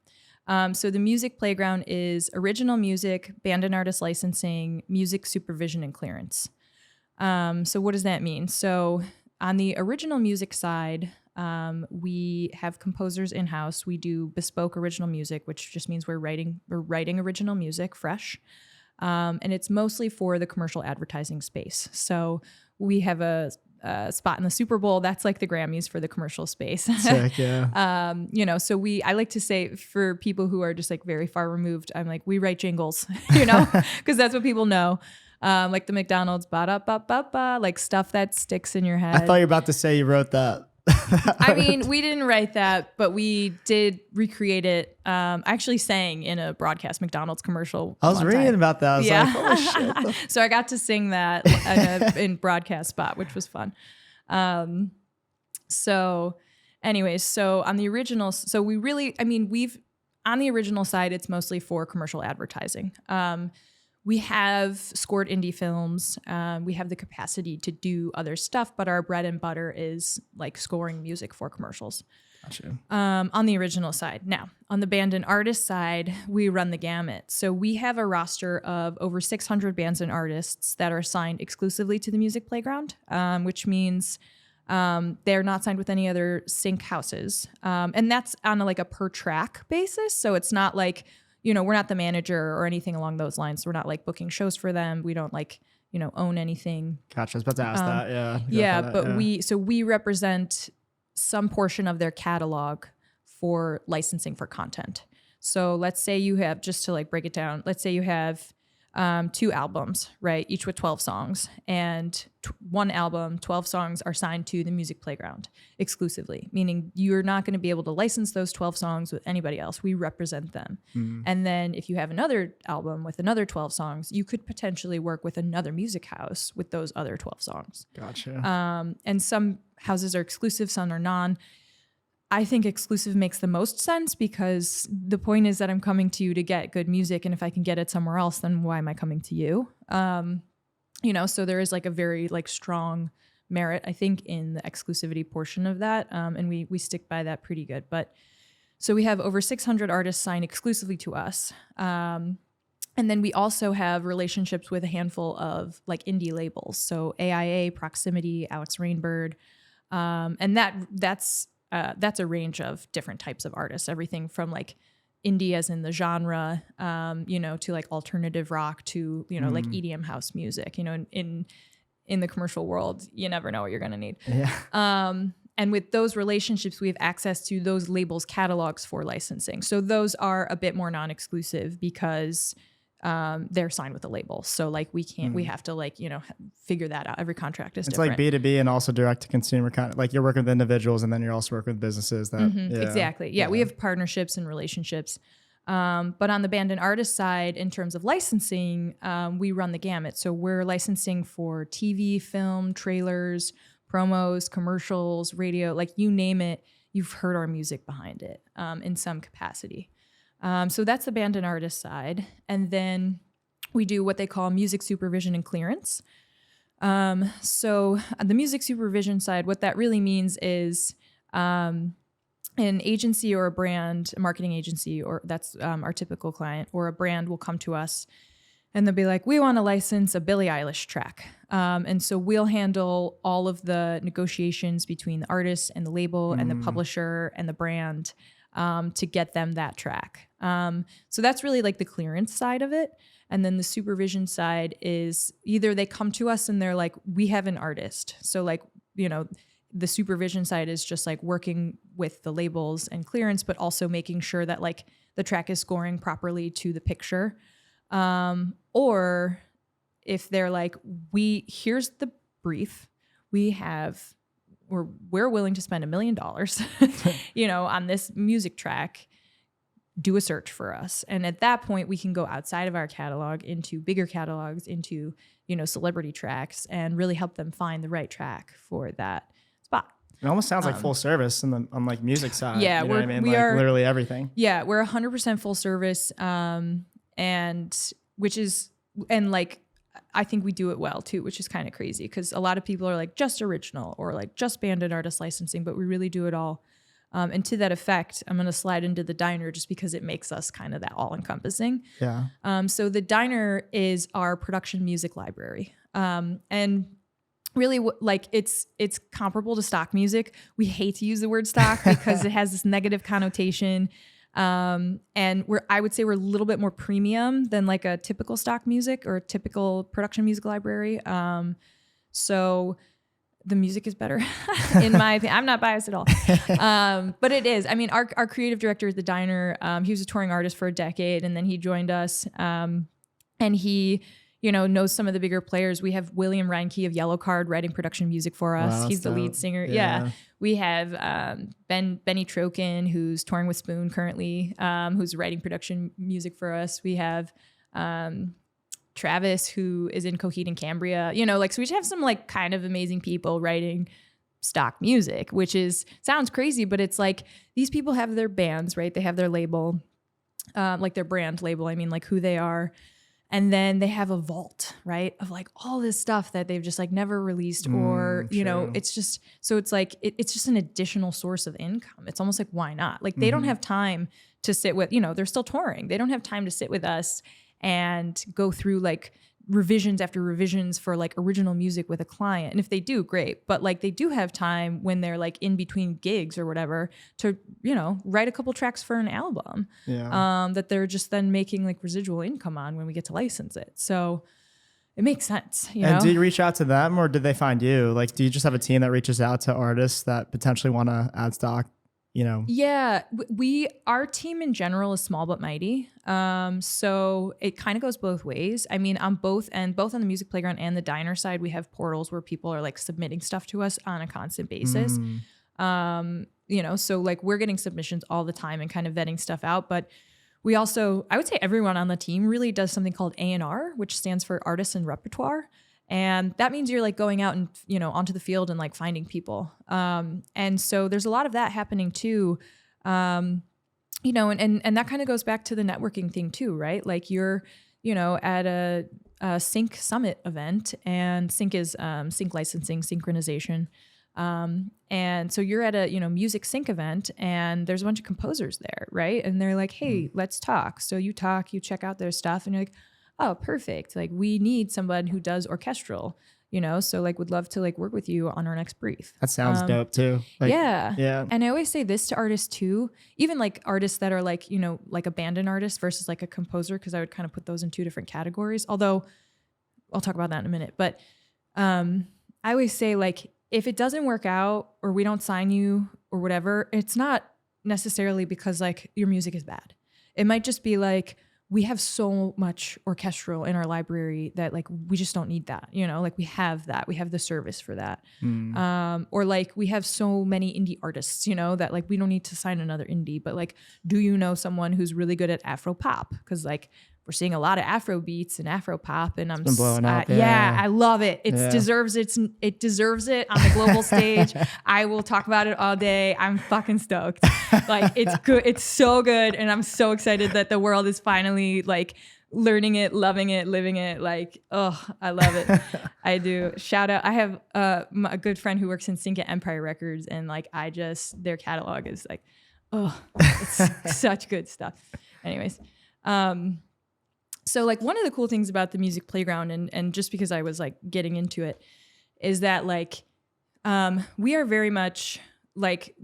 So the Music Playground is original music, band and artist licensing, music supervision and clearance. So what does that mean? So on the original music side, we have composers in-house. We do bespoke original music, which just means we're writing original music fresh. And it's mostly for the commercial advertising space. So we have a spot in the Super Bowl. That's like the Grammys for the commercial space. Sick, yeah. You know, so I like to say, for people who are just like very far removed, I'm like, we write jingles, you know, because that's what people know. Like the McDonald's ba-da-ba-ba-ba, like stuff that sticks in your head. I thought you were about to say you wrote that. I mean, we didn't write that, but we did recreate it. I actually sang in a broadcast McDonald's commercial. I was reading about that. I was like, holy shit. So I got to sing that in broadcast spot, which was fun. So anyways, so on the original, so we really, I mean, on the original side, it's mostly for commercial advertising. We have scored indie films. We have the capacity to do other stuff, but our bread and butter is like scoring music for commercials. Gotcha. On the original side. Now, on the band and artist side, we run the gamut. So we have a roster of over 600 bands and artists that are signed exclusively to the Music Playground, which means they're not signed with any other sync houses. And that's on like a per track basis. So it's not like, you know, we're not the manager or anything along those lines. We're not like booking shows for them. We don't like, you know, own anything. Gotcha. I was about to ask that. Yeah. Yeah. But we represent some portion of their catalog for licensing for content. So let's say you have, just to like break it down, let's say you have 2 albums, right? Each with 12 songs, and one album, 12 songs are signed to the Music Playground exclusively, meaning you're not going to be able to license those 12 songs with anybody else. We represent them. And then if you have another album with another 12 songs, you could potentially work with another music house with those other 12 songs. Gotcha. And some houses are exclusive, some are non. I think exclusive makes the most sense, because the point is that I'm coming to you to get good music. And if I can get it somewhere else, then why am I coming to you? You know, so there is like a very like strong merit, I think, in the exclusivity portion of that. And we stick by that pretty good. But so we have over 600 artists signed exclusively to us. And then we also have relationships with a handful of like indie labels. So AIA, Proximity, Alex Rainbird. And that's a range of different types of artists, everything from like indie as in the genre, you know, to like alternative rock, to, you know, like EDM house music. You know, in the commercial world, you never know what you're going to need. Yeah. And with those relationships, we have access to those labels' catalogs for licensing. So those are a bit more non-exclusive, because they're signed with the label. So like we have to like, you know, figure that out. Every contract is different. It's like B2B and also direct to consumer kind of, like you're working with individuals and then you're also working with businesses that Exactly. Yeah. We have partnerships and relationships. But on the band and artist side, in terms of licensing, we run the gamut. So we're licensing for TV, film, trailers, promos, commercials, radio, like you name it, you've heard our music behind it in some capacity. So that's the band and artist side. And then we do what they call music supervision and clearance. So on the music supervision side, what that really means is An agency or a brand, a marketing agency, or that's our typical client, or a brand will come to us and they'll be like, we want to license a Billie Eilish track. And so we'll handle all of the negotiations between the artist and the label and the publisher and the brand to get them that track. So that's really like the clearance side of it. And then the supervision side is either they come to us and they're like, we have an artist. So like, you know, the supervision side is just like working with the labels and clearance, but also making sure that like the track is scoring properly to the picture. Or if they're like, here's the brief, we're willing to spend $1 million, you know, on this music track, do a search for us. And at that point we can go outside of our catalog into bigger catalogs, into, you know, celebrity tracks, and really help them find the right track for that spot. It almost sounds like full service on like music side. Yeah, you know what I mean? We like are literally everything. Yeah, we're 100% full service, and like I think we do it well too, which is kind of crazy because a lot of people are like just original or like just band and artist licensing, but we really do it all. And to that effect, I'm going to slide into the diner just because it makes us kind of that all encompassing. Yeah. So the diner is our production music library, and really like it's comparable to stock music. We hate to use the word stock because it has this negative connotation. And I would say we're a little bit more premium than like a typical stock music or a typical production music library. So the music is better in my opinion. I'm not biased at all. But it is. I mean, our creative director at the diner, he was a touring artist for a decade and then he joined us. And he, you know, knows some of the bigger players. We have William Reinke of Yellow Card writing production music for us. Wow, he's the lead singer. Yeah. We have Benny Trokin, who's touring with Spoon currently, who's writing production music for us. We have Travis, who is in Coheed and Cambria. You know, like, so we just have some like kind of amazing people writing stock music, which sounds crazy, but it's like these people have their bands, right? They have their label, like their brand label. I mean, like who they are. And then they have a vault, right, of like all this stuff that they've just like never released or, you know, it's just, so it's like, it's just an additional source of income. It's almost like, why not? Like they don't have time to sit with, you know, they're still touring. They don't have time to sit with us and go through like revisions after revisions for like original music with a client. And if they do, great. But like they do have time when they're like in between gigs or whatever to, you know, write a couple tracks for an album that they're just then making like residual income on when we get to license it. So it makes sense. You know? Do you reach out to them or did they find you? Like, do you just have a team that reaches out to artists that potentially want to add stock? You know? Yeah, our team in general is small but mighty. So it kind of goes both ways. I mean, on both on the music playground and the diner side, we have portals where people are like submitting stuff to us on a constant basis. You know, so like we're getting submissions all the time and kind of vetting stuff out. But we also, I would say everyone on the team really does something called A&R, which stands for Artists and Repertoire. And that means you're like going out and, you know, onto the field and like finding people. And so there's a lot of that happening too. You know, and that kind of goes back to the networking thing too, right? Like you're, you know, at a Sync Summit event, and Sync is sync licensing, synchronization. And so you're at a, you know, music sync event and there's a bunch of composers there, right? And they're like, hey, let's talk. So you talk, you check out their stuff and you're like, oh, perfect. Like we need someone who does orchestral, you know? So like would love to like work with you on our next brief. That sounds dope too. Like, yeah. And I always say this to artists too, even like artists that are like, you know, like a band and artist versus like a composer, because I would kind of put those in two different categories. Although I'll talk about that in a minute. But I always say like, if it doesn't work out or we don't sign you or whatever, it's not necessarily because like your music is bad. It might just be like, we have so much orchestral in our library that like, we just don't need that, you know, like we have that, we have the service for that. Or like we have so many indie artists, you know, that like, we don't need to sign another indie, but like, do you know someone who's really good at Afro pop? Cause like we're seeing a lot of Afro beats and Afro pop and been blowing up. Yeah, I love it. It deserves it on the global stage. I will talk about it all day. I'm fucking stoked. Like it's good. It's so good. And I'm so excited that the world is finally like learning it, loving it, living it. Like, oh, I love it. I do. Shout out. I have a good friend who works in sync at Empire Records, and like their catalog is like, oh, it's such good stuff. Anyways, so like one of the cool things about the music playground, and just because I was like getting into it, is that like we are very much like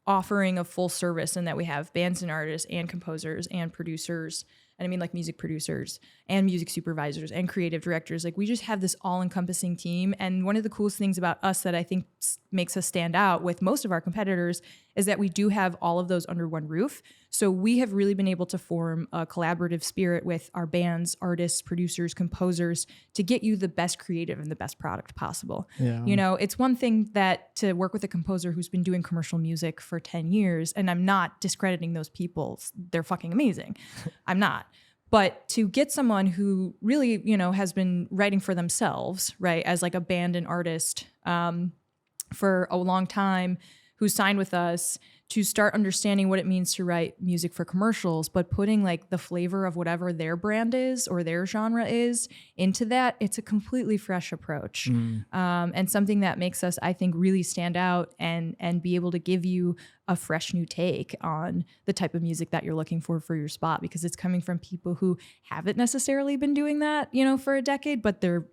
offering a full service, in that we have bands and artists and composers and producers. And I mean like music producers and music supervisors and creative directors. Like we just have this all-encompassing team. And one of the coolest things about us that I think makes us stand out with most of our competitors is that we do have all of those under one roof. So we have really been able to form a collaborative spirit with our bands, artists, producers, composers to get you the best creative and the best product possible. Yeah. You know, it's one thing that to work with a composer who's been doing commercial music for 10 years, and I'm not discrediting those people. They're fucking amazing. I'm not. But to get someone who really, you know, has been writing for themselves, right, as like a band and artist for a long time, who signed with us, to start understanding what it means to write music for commercials, but putting like the flavor of whatever their brand is or their genre is into that, it's a completely fresh approach. And something that makes us, I think, really stand out and be able to give you a fresh new take on the type of music that you're looking for your spot, because it's coming from people who haven't necessarily been doing that, you know, for a decade, but they're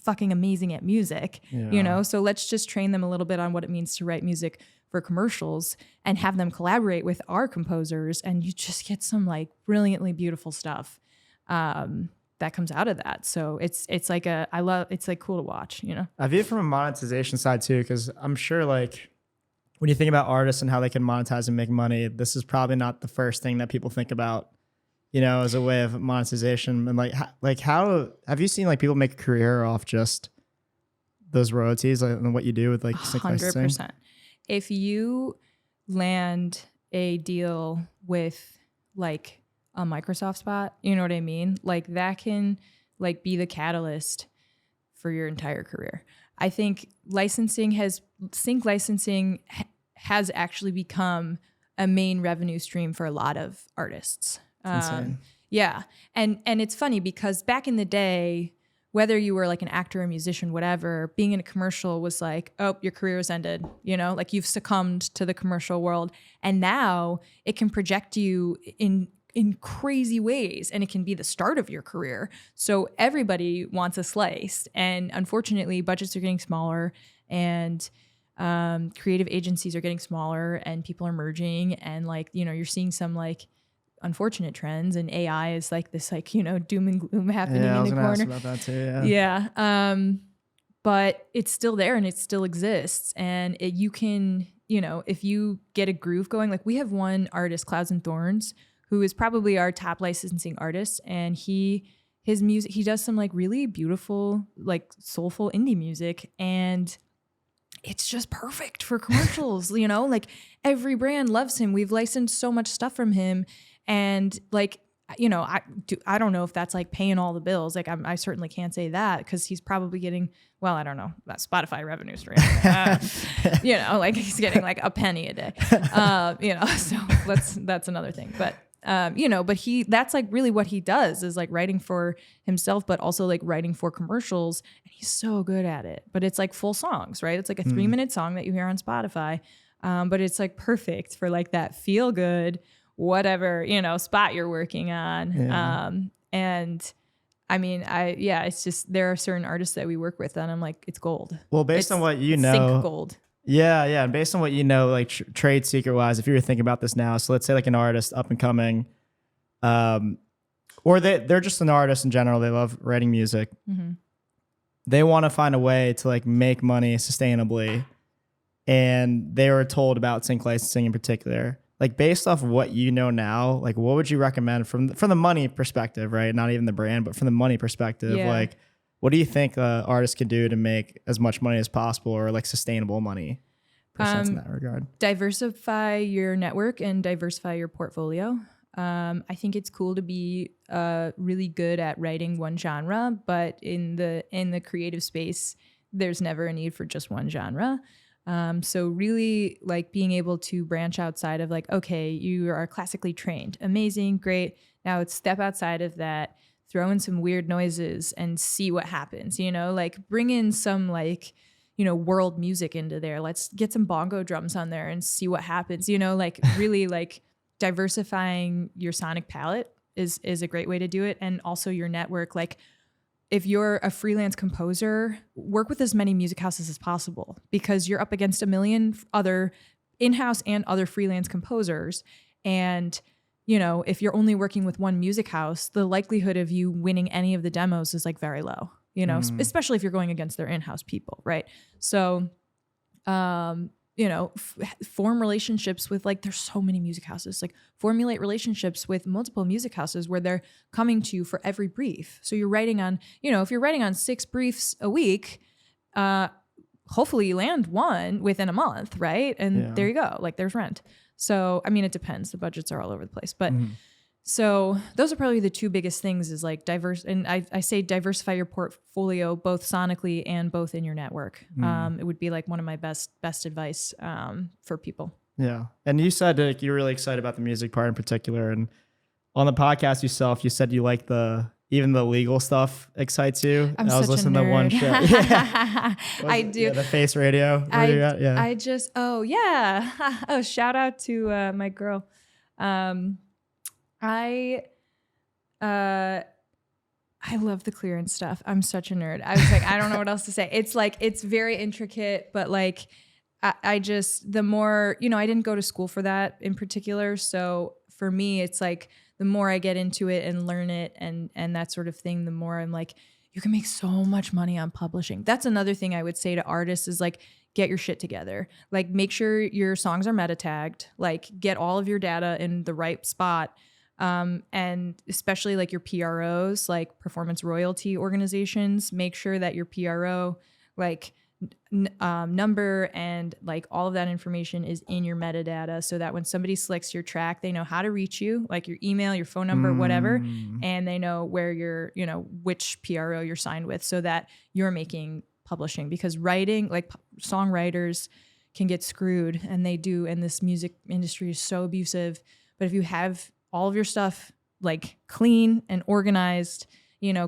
fucking amazing at music, you know? So let's just train them a little bit on what it means to write music for commercials and have them collaborate with our composers, and you just get some like brilliantly beautiful stuff that comes out of that. So it's like it's like cool to watch, you know? I view it from a monetization side too, because I'm sure like when you think about artists and how they can monetize and make money, this is probably not the first thing that people think about, you know, as a way of monetization. And like how have you seen like people make a career off just those royalties, like, and what you do with like sync licensing? 100%. If you land a deal with like a Microsoft spot, you know what I mean? Like that can like be the catalyst for your entire career. I think sync licensing has actually become a main revenue stream for a lot of artists. Insane. Yeah. And it's funny because back in the day, whether you were like an actor, a musician, whatever, being in a commercial was like, oh, your career has ended, you know, like you've succumbed to the commercial world. And now it can project you in crazy ways, and it can be the start of your career. So everybody wants a slice. And unfortunately, budgets are getting smaller, and creative agencies are getting smaller, and people are merging. And like, you know, you're seeing some like unfortunate trends, and AI is like this, like, you know, doom and gloom happening in the corner. Ask about that too. Yeah. But it's still there and it still exists. And you can, you know, if you get a groove going, like we have one artist, Clouds and Thorns, who is probably our top licensing artist. And his music, he does some like really beautiful, like soulful indie music. And it's just perfect for commercials, you know, like every brand loves him. We've licensed so much stuff from him. And like, you know, I don't know if that's like paying all the bills. Like I certainly can't say that, because he's probably getting, well, I don't know, that Spotify revenue stream. You know, like he's getting like a penny a day. You know, so that's another thing. But you know, but that's like really what he does, is like writing for himself, but also like writing for commercials. And he's so good at it. But it's like full songs, right? It's like a 3-minute song that you hear on Spotify. But it's like perfect for like that feel good, whatever, you know, spot you're working on. Yeah. And I mean, it's just, there are certain artists that we work with and I'm like, it's gold. Well, based on what you know, sync gold. Yeah. And based on what you know, like trade secret wise, if you were thinking about this now, so let's say like an artist up and coming, or they're just an artist in general, they love writing music. Mm-hmm. They want to find a way to like make money sustainably. And they were told about sync licensing in particular. Like based off what you know now, like what would you recommend from the money perspective, right? Not even the brand, but from the money perspective, like what do you think artists can do to make as much money as possible, or like sustainable money in that regard? Diversify your network and diversify your portfolio. I think it's cool to be really good at writing one genre, but in the creative space, there's never a need for just one genre. So really like being able to branch outside of like, okay, you are classically trained. Amazing. Great. Now it's step outside of that, throw in some weird noises and see what happens, like bring in some like, world music into there. Let's get some bongo drums on there and see what happens, like really like diversifying your sonic palette is a great way to do it. And also your network. Like if you're a freelance composer, work with as many music houses as possible because you're up against a million other in-house and other freelance composers. And, if you're only working with one music house, the likelihood of you winning any of the demos is like very low, especially if you're going against their in-house people. Right. So, form relationships with like, there's so many music houses, like formulate relationships with multiple music houses where they're coming to you for every brief. So you're writing on, if you're writing on 6 briefs a week, hopefully you land one within a month. Right. And there you go. Like there's rent. So, I mean, it depends. The budgets are all over the place, but so those are probably the 2 biggest things is like diverse. And I say diversify your portfolio, both sonically and both in your network. It would be like one of my best advice for people. Yeah. And you said like, you're really excited about the music part in particular. And on the podcast yourself, you said you like even the legal stuff excites you. I was listening to one show. I do. Yeah, the Face Radio. I just, shout out to my girl. I love the clearance stuff. I'm such a nerd. I was like, I don't know what else to say. It's like, it's very intricate, but like, I just, the more, I didn't go to school for that in particular. So for me, it's like, the more I get into it and learn it and that sort of thing, the more I'm like, you can make so much money on publishing. That's another thing I would say to artists is like, get your shit together. Like make sure your songs are meta tagged, like get all of your data in the right spot. And especially like your PROs, like performance royalty organizations, make sure that your PRO, like number and like all of that information is in your metadata so that when somebody selects your track, they know how to reach you, like your email, your phone number, whatever, and they know where you're, which PRO you're signed with so that you're making publishing. Because writing, like songwriters can get screwed, and they do, and this music industry is so abusive. But if you have all of your stuff like clean and organized,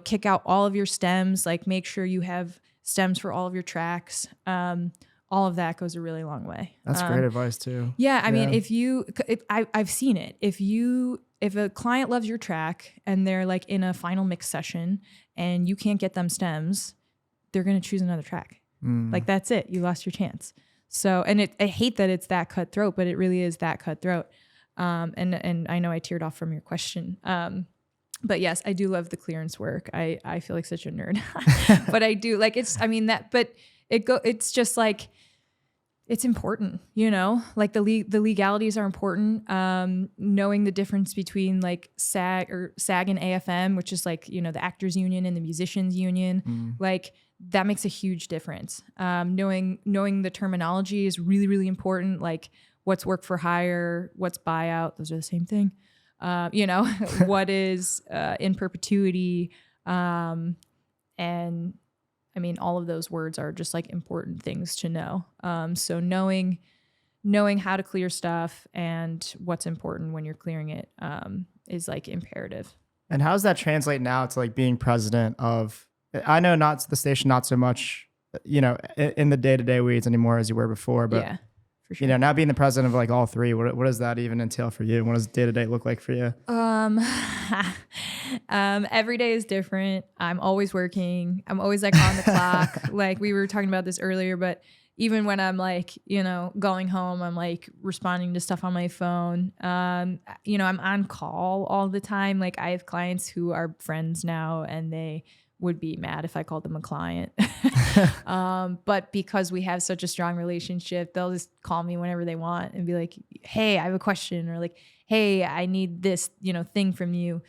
kick out all of your stems, like make sure you have stems for all of your tracks. All of that goes a really long way. That's great advice too. Yeah. I mean, I've seen it. If a client loves your track and they're like in a final mix session and you can't get them stems, they're going to choose another track. Like that's it. You lost your chance. So, and I hate that it's that cutthroat, but it really is that cutthroat. And I know I teared off from your question. But yes, I do love the clearance work. I feel like such a nerd, but I do like it's just like, it's important, like the legalities are important. Knowing the difference between like SAG and AFM, which is like, the actors union and the musicians union, like that makes a huge difference. Knowing the terminology is really, really important. Like what's work for hire, what's buyout, those are the same thing. What is in perpetuity. And I mean, all of those words are just like important things to know. So knowing how to clear stuff and what's important when you're clearing it is like imperative. And how does that translate now to like being president of, I know not the station, not so much, in the day-to-day weeds anymore as you were before, but yeah. For sure. Now being the president of like all 3, what does that even entail for you? What does day-to-day look like for you? Every day is different. I'm always working. I'm always like on the clock. Like we were talking about this earlier, but even when I'm like, going home, I'm like responding to stuff on my phone. I'm on call all the time. Like I have clients who are friends now and they would be mad if I called them a client. But because we have such a strong relationship, they'll just call me whenever they want and be like, hey, I have a question, or like, hey, I need this, thing from you,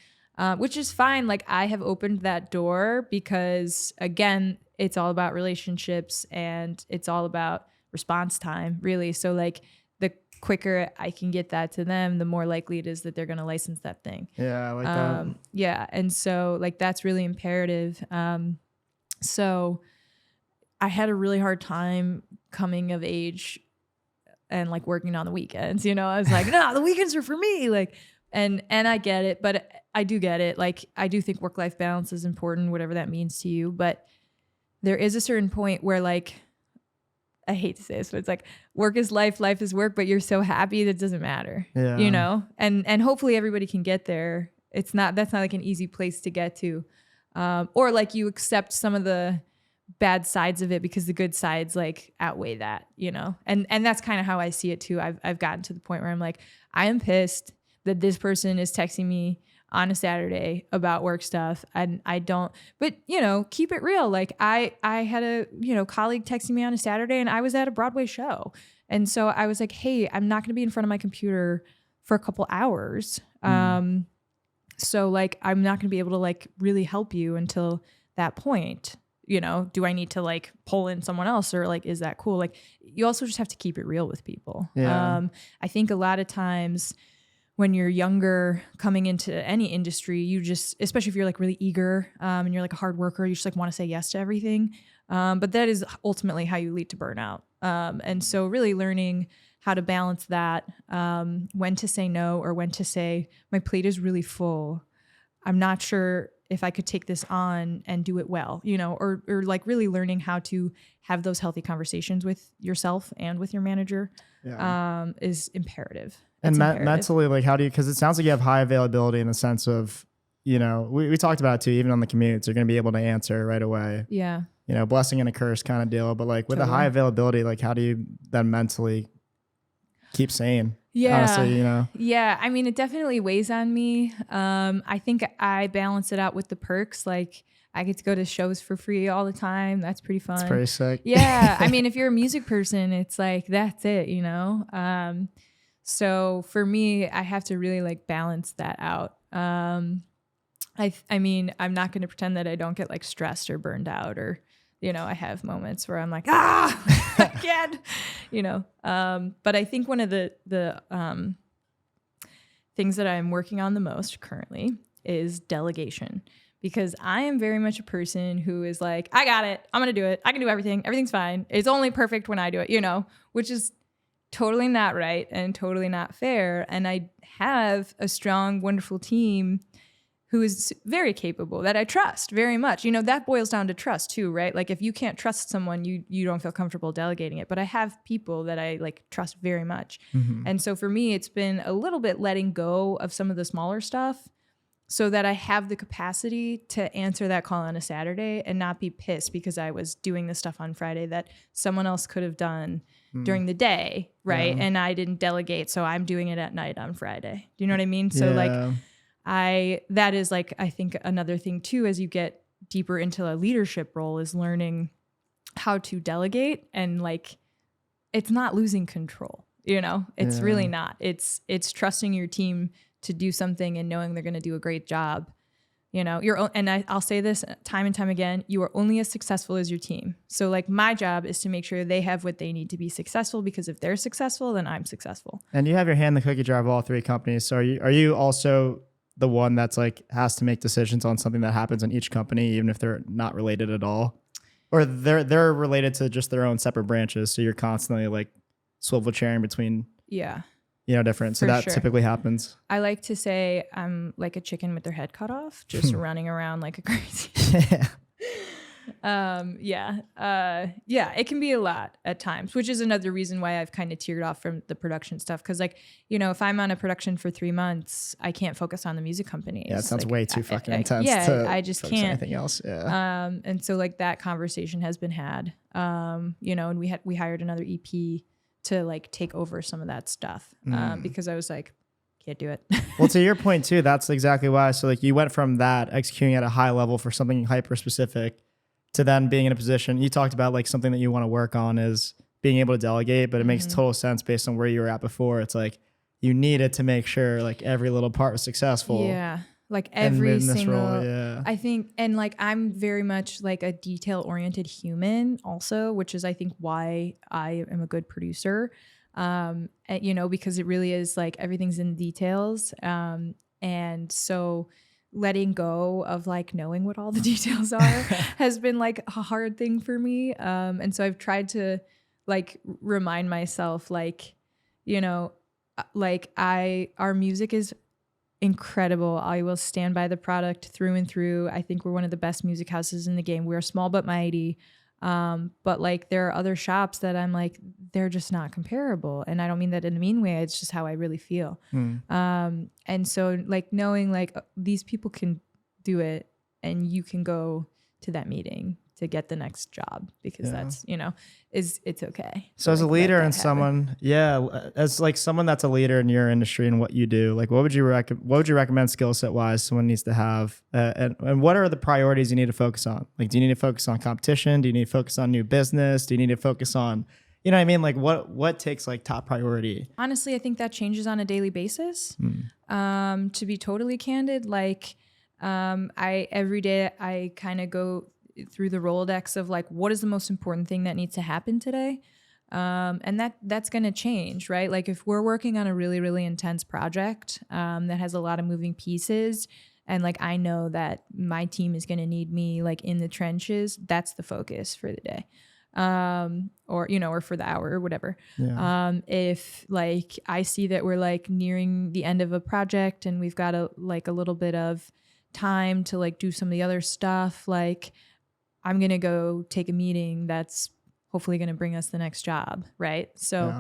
which is fine. Like I have opened that door because again, it's all about relationships and it's all about response time, really. So like the quicker I can get that to them, the more likely it is that they're going to license that thing. Yeah, I like that. Yeah. And so like, that's really imperative. So I had a really hard time coming of age and like working on the weekends, I was like, no, the weekends are for me. Like, and I get it, but I do get it. Like, I do think work-life balance is important, whatever that means to you. But there is a certain point where, like, I hate to say this, but it's like work is life, life is work, but you're so happy that it doesn't matter, you know? And hopefully everybody can get there. That's not like an easy place to get to. Or like you accept some of the bad sides of it because the good sides like outweigh that, you know? And that's kind of how I see it too. I've gotten to the point where I'm like, I am pissed that this person is texting me on a Saturday about work stuff. And I don't, but you know, keep it real. Like I had a, you know, colleague texting me on a Saturday and I was at a Broadway show. And so I was like, hey, I'm not going to be in front of my computer for a couple hours. So like, I'm not going to be able to like really help you until that point. You know, do I need to like pull in someone else, or like, is that cool? Like, you also just have to keep it real with people. I think a lot of times when you're younger, coming into any industry, you just, especially if you're like really eager and you're like a hard worker, you just like want to say yes to everything. But that is ultimately how you lead to burnout. And so really learning how to balance that, when to say no, or when to say, my plate is really full. I'm not sure if I could take this on and do it well, you know, or like really learning how to have those healthy conversations with yourself and with your manager is imperative. And mentally, like, how do you, because it sounds like you have high availability in the sense of, you know, we talked about it too, even on the commutes, you're going to be able to answer right away. Yeah. You know, blessing and a curse kind of deal. But like with a high availability, like how do you then mentally keep sane? Yeah. Honestly, you know? Yeah. I mean, it definitely weighs on me. I think I balance it out with the perks. Like, I get to go to shows for free all the time. That's pretty fun. It's pretty sick. Yeah. I mean, if you're a music person, it's like, that's it, you know? So for me, I have to really like balance that out. I mean, I'm not going to pretend that I don't get like stressed or burned out, or, you know, I have moments where I'm like, I can't, you know. But I think one of the things that I'm working on the most currently is delegation, because I am very much a person who is like, I got it. I'm going to do it. I can do everything. Everything's fine. It's only perfect when I do it, you know, which is totally not right and totally not fair. And I have a strong, wonderful team who is very capable, that I trust very much. You know, that boils down to trust too, right? Like, if you can't trust someone, you don't feel comfortable delegating it. But I have people that I like trust very much. And so for me, it's been a little bit letting go of some of the smaller stuff so that I have the capacity to answer that call on a Saturday and not be pissed because I was doing this stuff on Friday that someone else could have done during the day, right? And I didn't delegate, so I'm doing it at night on Friday. Do you know what I mean? So like, that is like, I think another thing too, as you get deeper into a leadership role, is learning how to delegate, and like, it's not losing control, you know, it's really not. It's trusting your team to do something and knowing they're going to do a great job. You know, I'll say this time and time again, you are only as successful as your team. So like, my job is to make sure they have what they need to be successful, because if they're successful, then I'm successful. And you have your hand in the cookie jar of all three companies. So are you also the one that's like has to make decisions on something that happens in each company, even if they're not related at all, or they're related to just their own separate branches? So you're constantly like swivel chairing between, you know, different. So that typically happens. I like to say I'm like a chicken with their head cut off, just running around like a crazy. It can be a lot at times, which is another reason why I've kind of teared off from the production stuff. Cause like, you know, if I'm on a production for 3 months, I can't focus on the music companies. Yeah, it sounds like, way too fucking intense. I just can't. Anything else. Yeah. And so like, that conversation has been had, you know, and we hired another EP to like take over some of that stuff, because I was like, can't do it. Well, to your point too, that's exactly why. So like, you went from that executing at a high level for something hyper specific to then being in a position. You talked about like something that you want to work on is being able to delegate, but it makes total sense based on where you were at before. It's like, you needed to make sure like every little part was successful. Yeah. Like every single role, I think, and like, I'm very much like a detail oriented human also, which is I think why I am a good producer. You know, because it really is like, everything's in details. And so letting go of like knowing what all the details are has been like a hard thing for me. And so I've tried to like remind myself, like, you know, like our music is incredible. I will stand by the product through and through. I think we're one of the best music houses in the game. We're small but mighty. But like there are other shops that I'm like, they're just not comparable. And I don't mean that in a mean way. It's just how I really feel. And so like knowing like these people can do it and you can go to that meeting to get the next job because that's, it's okay. So as a leader and someone, as like someone that's a leader in your industry and what you do, like what would you recommend skill set wise someone needs to have? And what are the priorities you need to focus on? Like, do you need to focus on competition? Do you need to focus on new business? Do you need to focus on, you know what I mean? Like what takes like top priority? Honestly, I think that changes on a daily basis. To be totally candid, like every day I kind of go through the Rolodex of like, what is the most important thing that needs to happen today? And that's going to change, right? Like if we're working on a really, really intense project that has a lot of moving pieces and like, I know that my team is going to need me like in the trenches, that's the focus for the day. Or for the hour or whatever. If like, I see that we're like nearing the end of a project and we've got a little bit of time to like do some of the other stuff, like I'm going to go take a meeting that's hopefully going to bring us the next job. Right. So,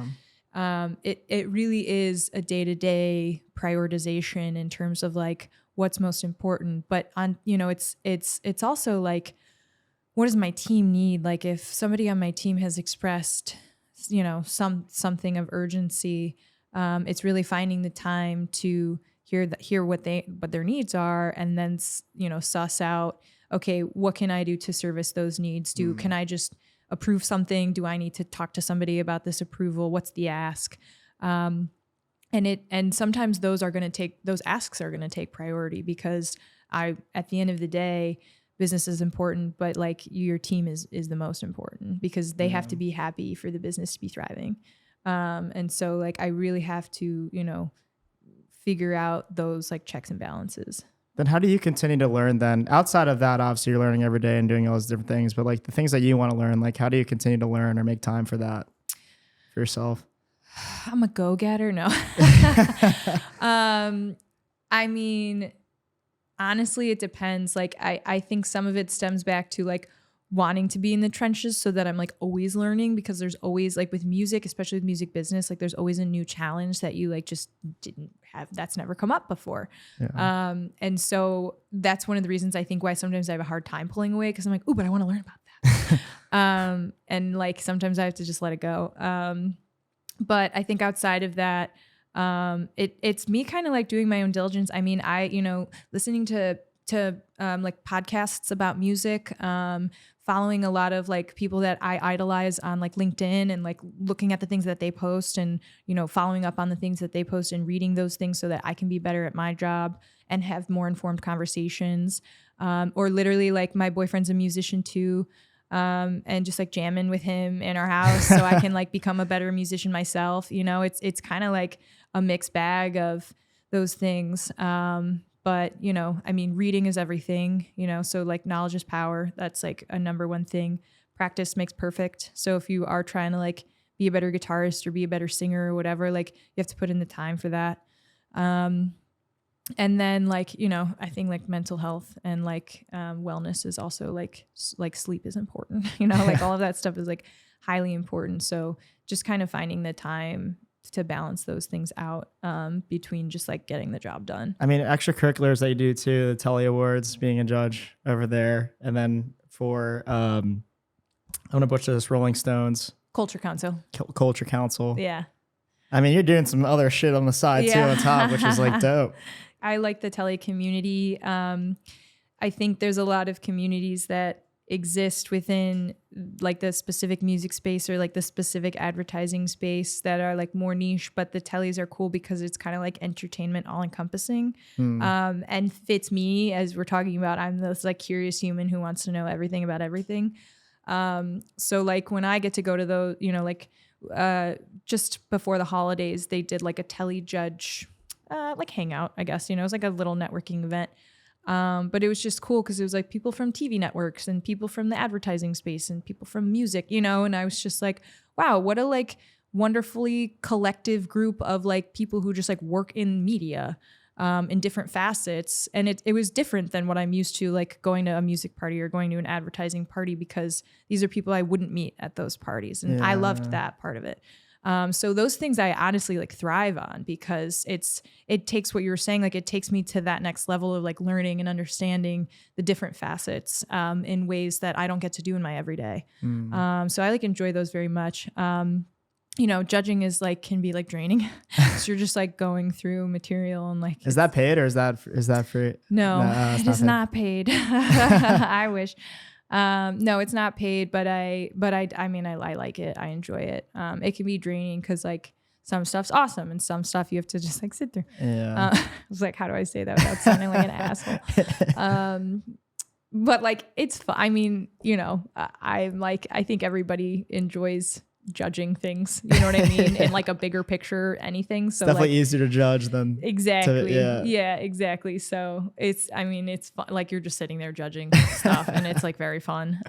it really is a day-to-day prioritization in terms of like what's most important, but on, it's also like, what does my team need? Like if somebody on my team has expressed, something of urgency, it's really finding the time to hear what their needs are and then, suss out, okay, what can I do to service those needs? Can I just approve something? Do I need to talk to somebody about this approval? What's the ask? And sometimes those asks are going to take priority because at the end of the day, business is important, but like your team is the most important because they have to be happy for the business to be thriving. And so like, I really have to, figure out those like checks and balances. Then how do you continue to learn then? Outside of that, obviously you're learning every day and doing all those different things, but like the things that you want to learn, like how do you continue to learn or make time for that for yourself? I'm a go-getter. No. I mean, honestly, it depends. Like I think some of it stems back to like wanting to be in the trenches so that I'm like always learning because there's always like with music, especially with music business, like there's always a new challenge that you like just didn't have, that's never come up before. And so that's one of the reasons I think why sometimes I have a hard time pulling away because I'm like, oh, but I want to learn about that. And like sometimes I have to just let it go. But I think outside of that, it's me kind of like doing my own diligence. I mean, listening to like podcasts about music, following a lot of like people that I idolize on like LinkedIn and like looking at the things that they post and, following up on the things that they post and reading those things so that I can be better at my job and have more informed conversations. Or literally like my boyfriend's a musician too. And just like jamming with him in our house so I can like become a better musician myself. It's kind of like a mixed bag of those things. But, I mean, reading is everything, so like knowledge is power. That's like a number one thing. Practice makes perfect. So if you are trying to like be a better guitarist or be a better singer or whatever, like you have to put in the time for that. And then like, I think like mental health and like wellness is also like sleep is important, like all of that stuff is like highly important. So just kind of finding the time to balance those things out between just like getting the job done. I mean, extracurriculars that you do too, the Telly Awards, being a judge over there. And then for, I'm going to butcher this, Rolling Stones. Culture Council. Culture Council. Yeah. I mean, you're doing some other shit on the side too on top, which is like dope. I like the Telly community. I think there's a lot of communities that exist within like the specific music space or like the specific advertising space that are like more niche, but the Tellys are cool because it's kind of like entertainment all encompassing and fits me as we're talking about. I'm this like curious human who wants to know everything about everything. So like when I get to go to those, just before the holidays, they did like a Telly judge like hangout, I guess, it was like a little networking event. But it was just cool because it was like people from TV networks and people from the advertising space and people from music, and I was just like, wow, what a like wonderfully collective group of like people who just like work in media. in different facets. And it was different than what I'm used to, like going to a music party or going to an advertising party, because these are people I wouldn't meet at those parties. And I loved that part of it. So those things I honestly like thrive on, because it takes what you were saying, like it takes me to that next level of like learning and understanding the different facets in ways that I don't get to do in my everyday. So I like enjoy those very much. Judging is like, can be like draining. So you're just like going through material and like. Is that paid or is that free? No, it is not paid. I wish. No, it's not paid, but I mean, I like it. I enjoy it. It can be draining because like some stuff's awesome and some stuff you have to just like sit through. Yeah. I was like, how do I say that without sounding like an asshole? But like, it's fun. I mean, I think everybody enjoys judging things, you know what I mean? In like a bigger picture, anything. So definitely like, easier to judge than exactly. Yeah, exactly. So it's fun. Like you're just sitting there judging stuff and it's like very fun.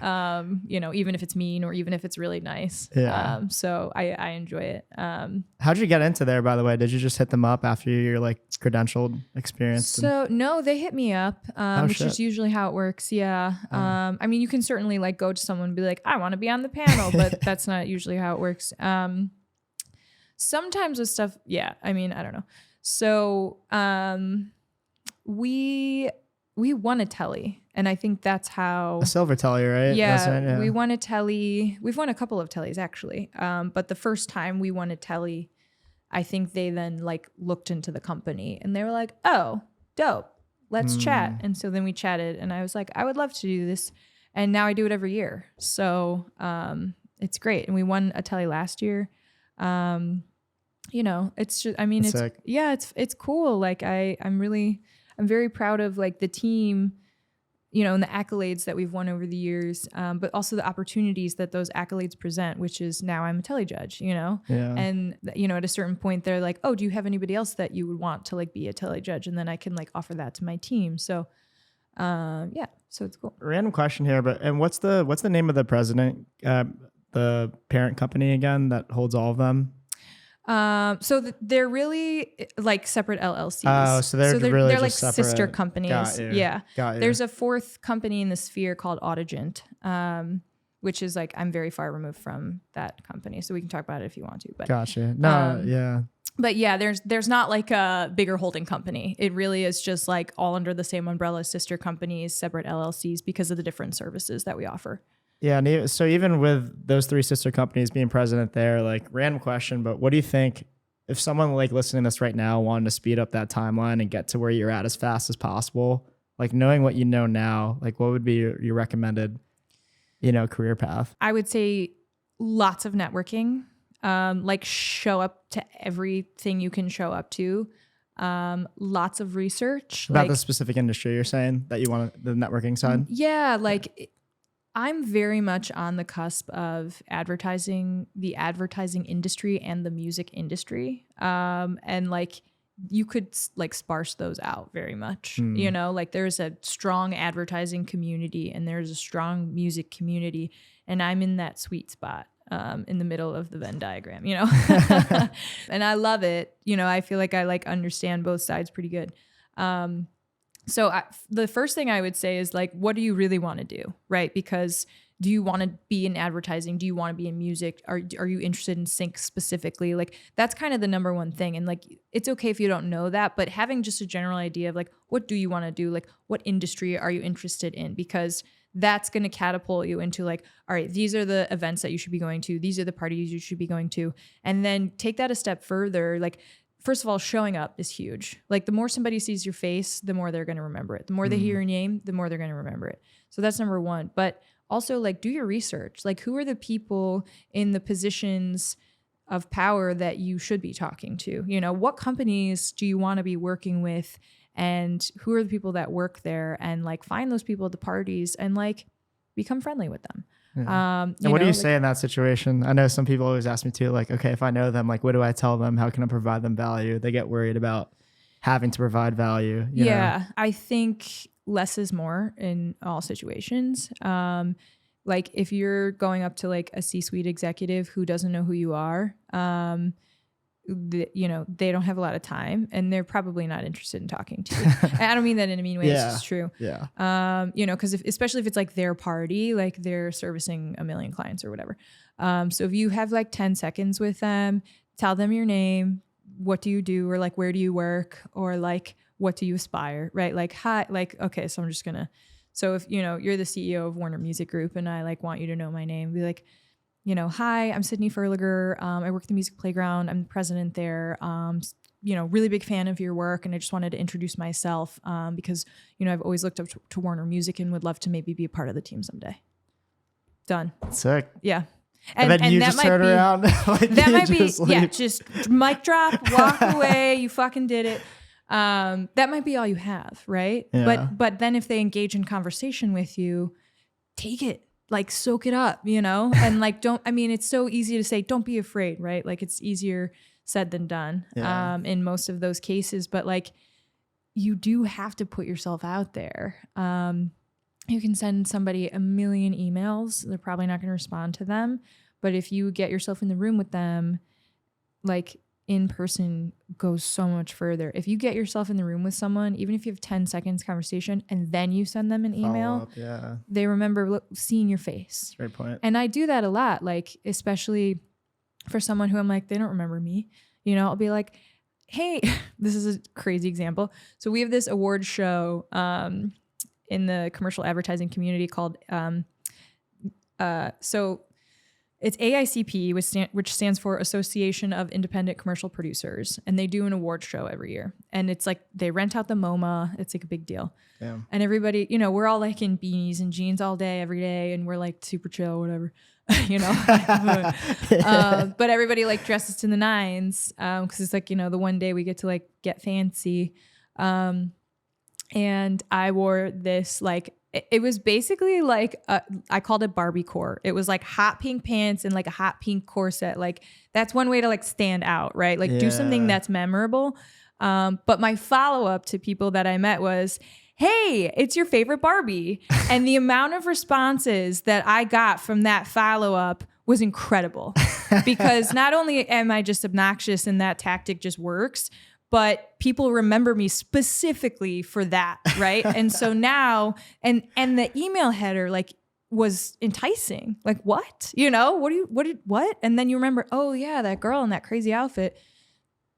Even if it's mean or even if it's really nice. Yeah. So I enjoy it. How'd you get into there, by the way? Did you just hit them up after your like credentialed experience? So no, they hit me up, which is usually how it works. Yeah. I mean, you can certainly like go to someone and be like, I want to be on the panel, but that's not usually how it works. Sometimes with stuff, yeah, I mean, I don't know. So we won a Telly, and I think that's how a silver Telly, right? Yeah, we won a Telly. We've won a couple of Tellys actually. But the first time we won a Telly, I think they then like looked into the company and they were like, oh, dope, let's chat. And so then we chatted and I was like, I would love to do this. And now I do it every year. So it's great. And we won a Telly last year. It's just, I mean, That's sick. It's cool. Like I'm very proud of like the team, and the accolades that we've won over the years, but also the opportunities that those accolades present, which is now I'm a Telly judge, Yeah. And, at a certain point they're like, oh, do you have anybody else that you would want to like be a Telly judge? And then I can like offer that to my team. So, so it's cool. Random question here, and what's the name of the president, the parent company again that holds all of them? So they're really like separate LLCs. Oh, so they're really like just separate sister companies. Got you. Yeah. Got you. There's a fourth company in the sphere called Autogent, which is like, I'm very far removed from that company. So we can talk about it if you want to, but gotcha. No, yeah. But yeah, there's not like a bigger holding company. It really is just like all under the same umbrella, sister companies, separate LLCs because of the different services that we offer. Yeah, and so even with those three sister companies being president there, like random question, but what do you think if someone like listening to this right now wanted to speed up that timeline and get to where you're at as fast as possible, like knowing what you know now, like what would be your recommended, career path? I would say lots of networking, like show up to everything you can show up to. Lots of research. About the specific industry you're saying that you want the networking side? Yeah, like I'm very much on the cusp of the advertising industry and the music industry. And like you could like sparse those out very much, like there's a strong advertising community and there's a strong music community. And I'm in that sweet spot, in the middle of the Venn diagram, and I love it. I feel like I like understand both sides pretty good. So the first thing I would say is like, what do you really want to do, right? Because do you want to be in advertising? Do you want to be in music? Are you interested in sync specifically? Like that's kind of the number one thing. And like, it's okay if you don't know that, but having just a general idea of like, what do you want to do? Like what industry are you interested in? Because that's going to catapult you into like, all right, these are the events that you should be going to. These are the parties you should be going to. And then take that a step further. Like, first of all, showing up is huge. Like the more somebody sees your face, the more they're going to remember it. The more they hear your name, the more they're going to remember it. So that's number one. But also like do your research. Like who are the people in the positions of power that you should be talking to? What companies do you want to be working with? And who are the people that work there? And like find those people at the parties and like become friendly with them. Yeah. And what do you say in that situation? I know some people always ask me too, like, okay, if I know them, like, what do I tell them? How can I provide them value? They get worried about having to provide value. You know? I think less is more in all situations. Like if you're going up to like a C-suite executive who doesn't know who you are, they don't have a lot of time and they're probably not interested in talking to you. And I don't mean that in a mean way. It's just true. Yeah. Because especially if it's like their party, like they're servicing a million clients or whatever. So if you have like 10 seconds with them, tell them your name, what do you do, or like where do you work, or like what do you aspire, right? Like hi, like okay, so I'm just gonna. So if you're the CEO of Warner Music Group and I like want you to know my name, be like, hi, I'm Sydney Ferleger. I work at the Music Playground. I'm the president there. Really big fan of your work. And I just wanted to introduce myself because, I've always looked up to Warner Music and would love to maybe be a part of the team someday. Done. Sick. Yeah. And then you just turn around. Like that might be, just mic drop, walk away. You fucking did it. That might be all you have, right? Yeah. But then if they engage in conversation with you, take it. Like soak it up, and like it's so easy to say, don't be afraid, right? Like it's easier said than done in most of those cases. But like you do have to put yourself out there. You can send somebody a million emails. They're probably not going to respond to them. But if you get yourself in the room with them, like in person goes so much further. If you get yourself in the room with someone, even if you have 10 seconds conversation and then you send them an email, they remember seeing your face. Great point. And I do that a lot, like, especially for someone who I'm like, they don't remember me. I'll be like, hey, this is a crazy example. So we have this award show in the commercial advertising community called, it's AICP, which stands for Association of Independent Commercial Producers. And they do an award show every year. And it's like they rent out the MoMA. It's like a big deal. Damn. And everybody, we're all like in beanies and jeans all day, every day. And we're like super chill, whatever, But everybody like dresses to the nines because it's like, the one day we get to like get fancy. And I wore this like, it was basically like, I called it Barbie core. It was like hot pink pants and like a hot pink corset. Like that's one way to like stand out, right? Like do something that's memorable. But my follow-up to people that I met was, hey, it's your favorite Barbie. And the amount of responses that I got from that follow-up was incredible because not only am I just obnoxious and that tactic just works, but people remember me specifically for that, right? And so now, and the email header like was enticing. Like what? What? And then you remember, oh yeah, that girl in that crazy outfit.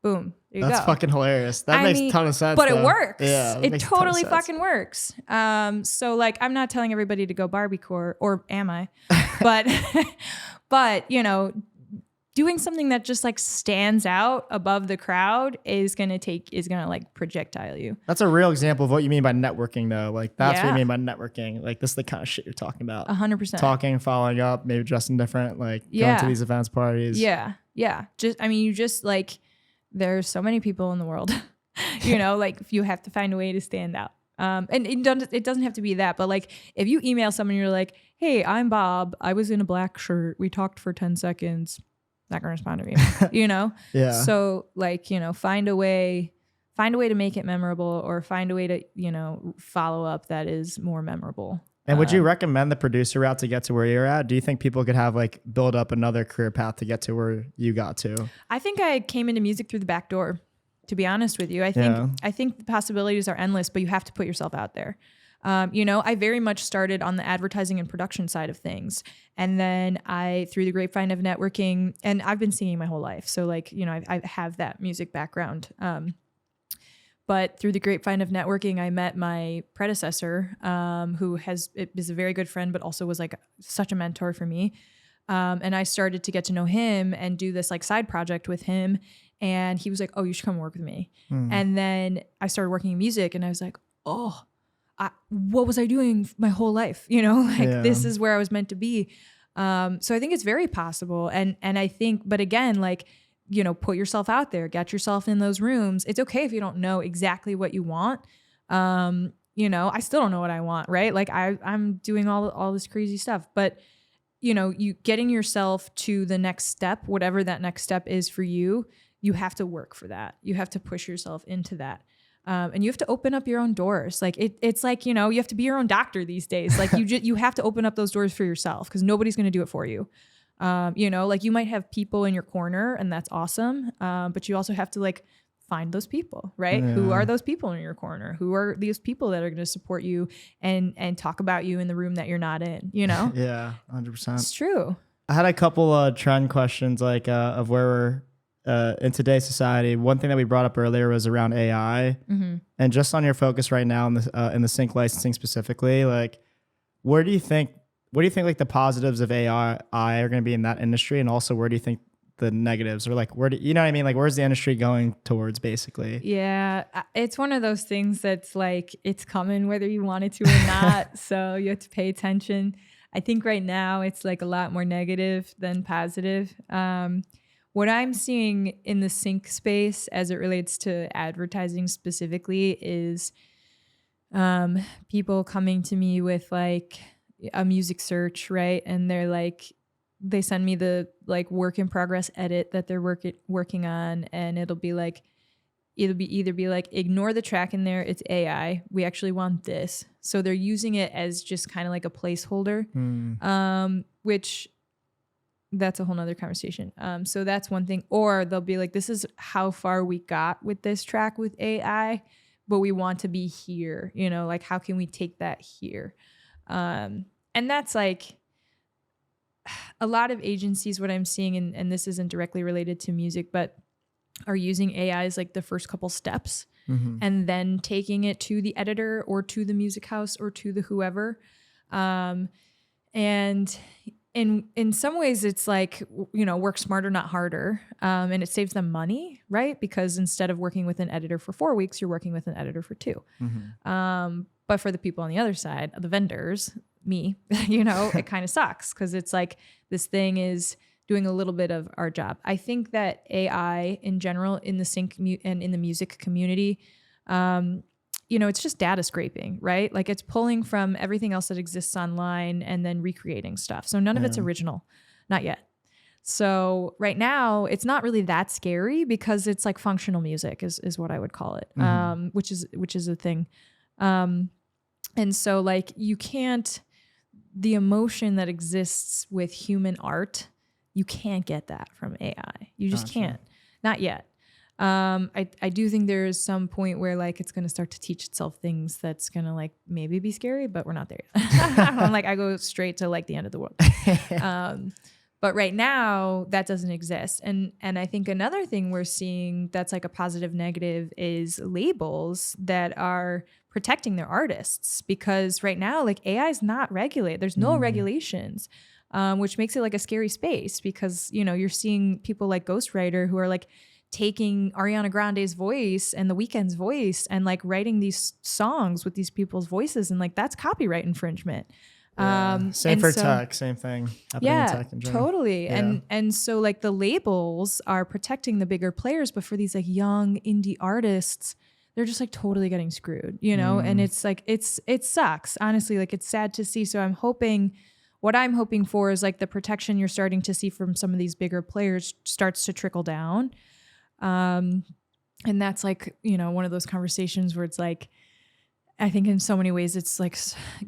Boom. There you go. That's fucking hilarious. That makes a ton of sense. But though. it works. Yeah, it totally fucking works. So like, I'm not telling everybody to go Barbiecore, or am I? But doing something that just like stands out above the crowd is gonna like projectile you. That's a real example of what you mean by networking, though. Like that's what you mean by networking. Like this is the kind of shit you're talking about. 100%. Talking, following up, maybe dressing different, like going to these events, parties. Yeah. You just like, there's so many people in the world, like you have to find a way to stand out. And it doesn't have to be that, but like if you email someone, you're like, hey, I'm Bob. I was in a black shirt. We talked for 10 seconds. Not gonna respond to me, Yeah. So like, find a way to make it memorable, or find a way to, follow up that is more memorable. And would you recommend the producer route to get to where you're at? Do you think people could have like build up another career path to get to where you got to? I think I came into music through the back door, to be honest with you. I think the possibilities are endless, but you have to put yourself out there. I very much started on the advertising and production side of things. And then through the grapevine of networking, and I've been singing my whole life. So like, I have that music background. But through the grapevine of networking, I met my predecessor, who is a very good friend, but also was like such a mentor for me. And I started to get to know him and do this like side project with him. And he was like, oh, you should come work with me. And then I started working in music and I was like, oh, what was I doing my whole life? This is where I was meant to be. So I think it's very possible. And I think, but again, like, put yourself out there, get yourself in those rooms. It's okay if you don't know exactly what you want. I still don't know what I want, right? Like I'm doing all this crazy stuff, but you getting yourself to the next step, whatever that next step is for you, you have to work for that. You have to push yourself into that. And you have to open up your own doors. Like it's like, you have to be your own doctor these days. Like you have to open up those doors for yourself because nobody's going to do it for you. You know, like you might have people in your corner and that's awesome. But you also have to like find those people, right? Yeah. Who are those people in your corner? Who are these people that are going to support you and talk about you in the room that you're not in, you know? Yeah, 100%. It's true. I had a couple trend questions like of where we're in today's society. One thing that we brought up earlier was around AI, and just on your focus right now in the sync licensing specifically, like what do you think like the positives of AI are going to be in that industry, and also where do you think the negatives, or like where do you know what I mean? Like where's the industry going towards basically? Yeah, it's one of those things that's like it's coming whether you want it to or not. So you have to pay attention. I think right now it's like a lot more negative than positive. What I'm seeing in the sync space as it relates to advertising specifically is people coming to me with like a music search, right? And they're like, they send me the like work in progress edit that they're working on, and it'll be either be like, ignore the track in there, it's AI, we actually want this. So they're using it as just kind of like a placeholder, which that's a whole nother conversation. So that's one thing. Or they'll be like, this is how far we got with this track with AI, but we want to be here, you know, like how can we take that here? And that's like a lot of agencies, what I'm seeing, and this isn't directly related to music, but are using AI as like the first couple steps and then taking it to the editor or to the music house or to the whoever. And in some ways it's like, you know, work smarter, not harder. And it saves them money, right? Because instead of working with an editor for 4 weeks, you're working with an editor for 2. But for the people on the other side, the vendors, me, you know, it kind of sucks because it's like this thing is doing a little bit of our job. I think that AI in general in the sync and in the music community, you know, it's just data scraping, right? Like it's pulling from everything else that exists online and then recreating stuff. So none of it's original, not yet. So right now it's not really that scary because it's like functional music is what I would call it, which is a thing. And so like you can't, the emotion that exists with human art, you can't get that from AI. You just can't, not yet. I do think there is some point where like it's going to start to teach itself things that's going to like maybe be scary, but we're not there yet. I'm like, I go straight to like the end of the world. But right now that doesn't exist. And I think another thing we're seeing that's like a positive negative is labels that are protecting their artists, because right now like AI is not regulated. There's no regulations, which makes it like a scary space because, you know, you're seeing people like Ghostwriter who are like taking Ariana Grande's voice and The Weeknd's voice and like writing these songs with these people's voices. And like, that's copyright infringement. Same for tech, same thing. Yeah, tech in general. totally. Yeah. And so like the labels are protecting the bigger players, but for these like young indie artists, they're just like totally getting screwed, you know? And it's like, it sucks, honestly. Like it's sad to see. So what I'm hoping for is like the protection you're starting to see from some of these bigger players starts to trickle down. And that's like, you know, one of those conversations where it's like, I think in so many ways it's like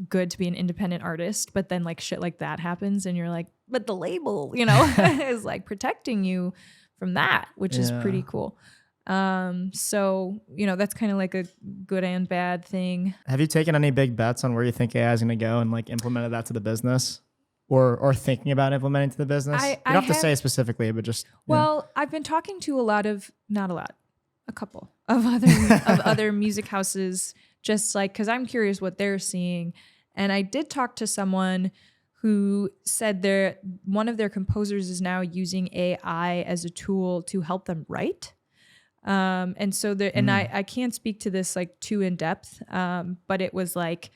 good to be an independent artist, but then like shit like that happens and you're like, but the label, you know, is like protecting you from that, which is pretty cool. So, you know, that's kind of like a good and bad thing. Have you taken any big bets on where you think AI is going to go and like implemented that to the business? Or thinking about implementing to the business? You don't have to say specifically, but just... Well, I've been talking to a couple of other music houses, just like, because I'm curious what they're seeing. And I did talk to someone who said one of their composers is now using AI as a tool to help them write. And so I can't speak to this like too in depth, but it was like,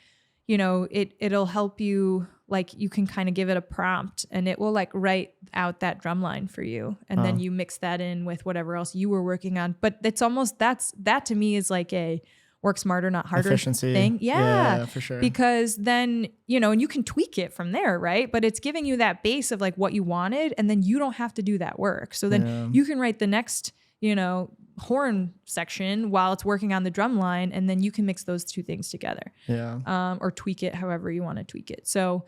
you know, it'll help you, like you can kind of give it a prompt and it will like write out that drum line for you. And then you mix that in with whatever else you were working on. But it's almost, that to me is like a work smarter, not harder efficiency thing. Yeah, for sure. Because then, you know, and you can tweak it from there, right? But it's giving you that base of like what you wanted, and then you don't have to do that work. So then you can write the next, you know, horn section while it's working on the drum line, and then you can mix those two things together. Yeah. Or tweak it however you want to tweak it. So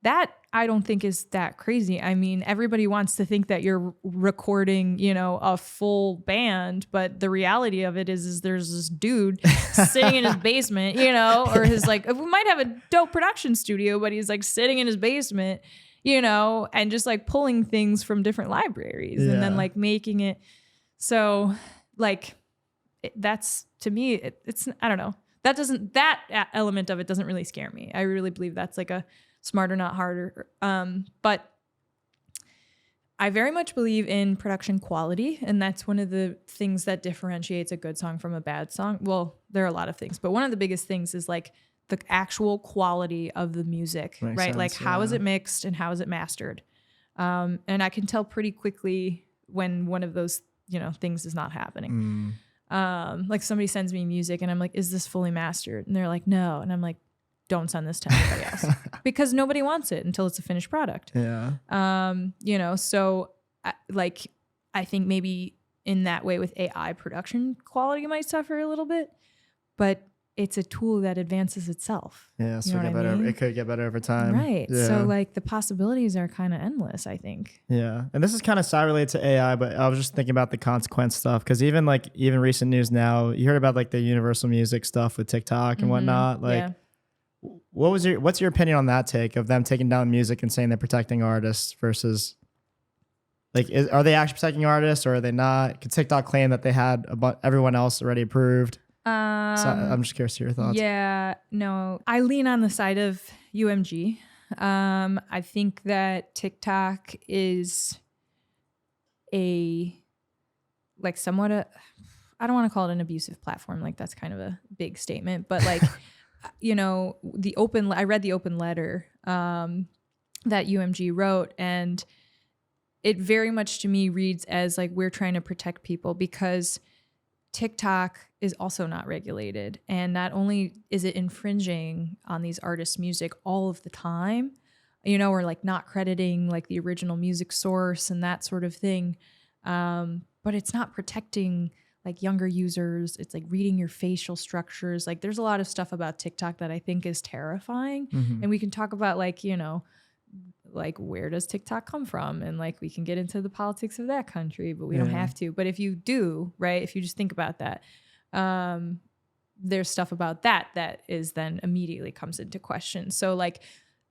that I don't think is that crazy. I mean, everybody wants to think that you're recording, you know, a full band, but the reality of it is there's this dude sitting in his basement, you know, or his like, we might have a dope production studio, but he's like sitting in his basement, you know, and just like pulling things from different libraries and then like making it. So like, that's to me, it's, I don't know. That element of it doesn't really scare me. I really believe that's like a smarter, not harder. But I very much believe in production quality. And that's one of the things that differentiates a good song from a bad song. Well, there are a lot of things, but one of the biggest things is like the actual quality of the music, Makes right? sense, Like how is it mixed and how is it mastered? And I can tell pretty quickly when one of those, you know, things is not happening. Like somebody sends me music and I'm like, is this fully mastered? And they're like, no. And I'm like, don't send this to anybody else because nobody wants it until it's a finished product. Yeah. You know, so I think maybe in that way with AI production quality might suffer a little bit, but it's a tool that advances itself. Yeah. So you know what I mean? It could get better over time. Right. Yeah. So like the possibilities are kind of endless, I think. Yeah. And this is kind of side related to AI, but I was just thinking about the consequence stuff. Cause even recent news now, you heard about like the universal music stuff with TikTok and whatnot. Like what's your opinion on that take of them taking down music and saying they're protecting artists versus like, are they actually protecting artists or are they not? Could TikTok claim that they had everyone else already approved? So I'm just curious to your thoughts. Yeah, no, I lean on the side of UMG. I think that TikTok is somewhat I don't want to call it an abusive platform. Like that's kind of a big statement, but like, you know, I read the open letter, that UMG wrote, and it very much to me reads as like, we're trying to protect people because TikTok is also not regulated. And not only is it infringing on these artists' music all of the time, you know, or like not crediting like the original music source and that sort of thing. But it's not protecting like younger users. It's like reading your facial structures. Like there's a lot of stuff about TikTok that I think is terrifying. And we can talk about like, you know, like where does TikTok come from? And like we can get into the politics of that country, but we don't have to. But if you do, right, if you just think about that, there's stuff about that is then immediately comes into question. So like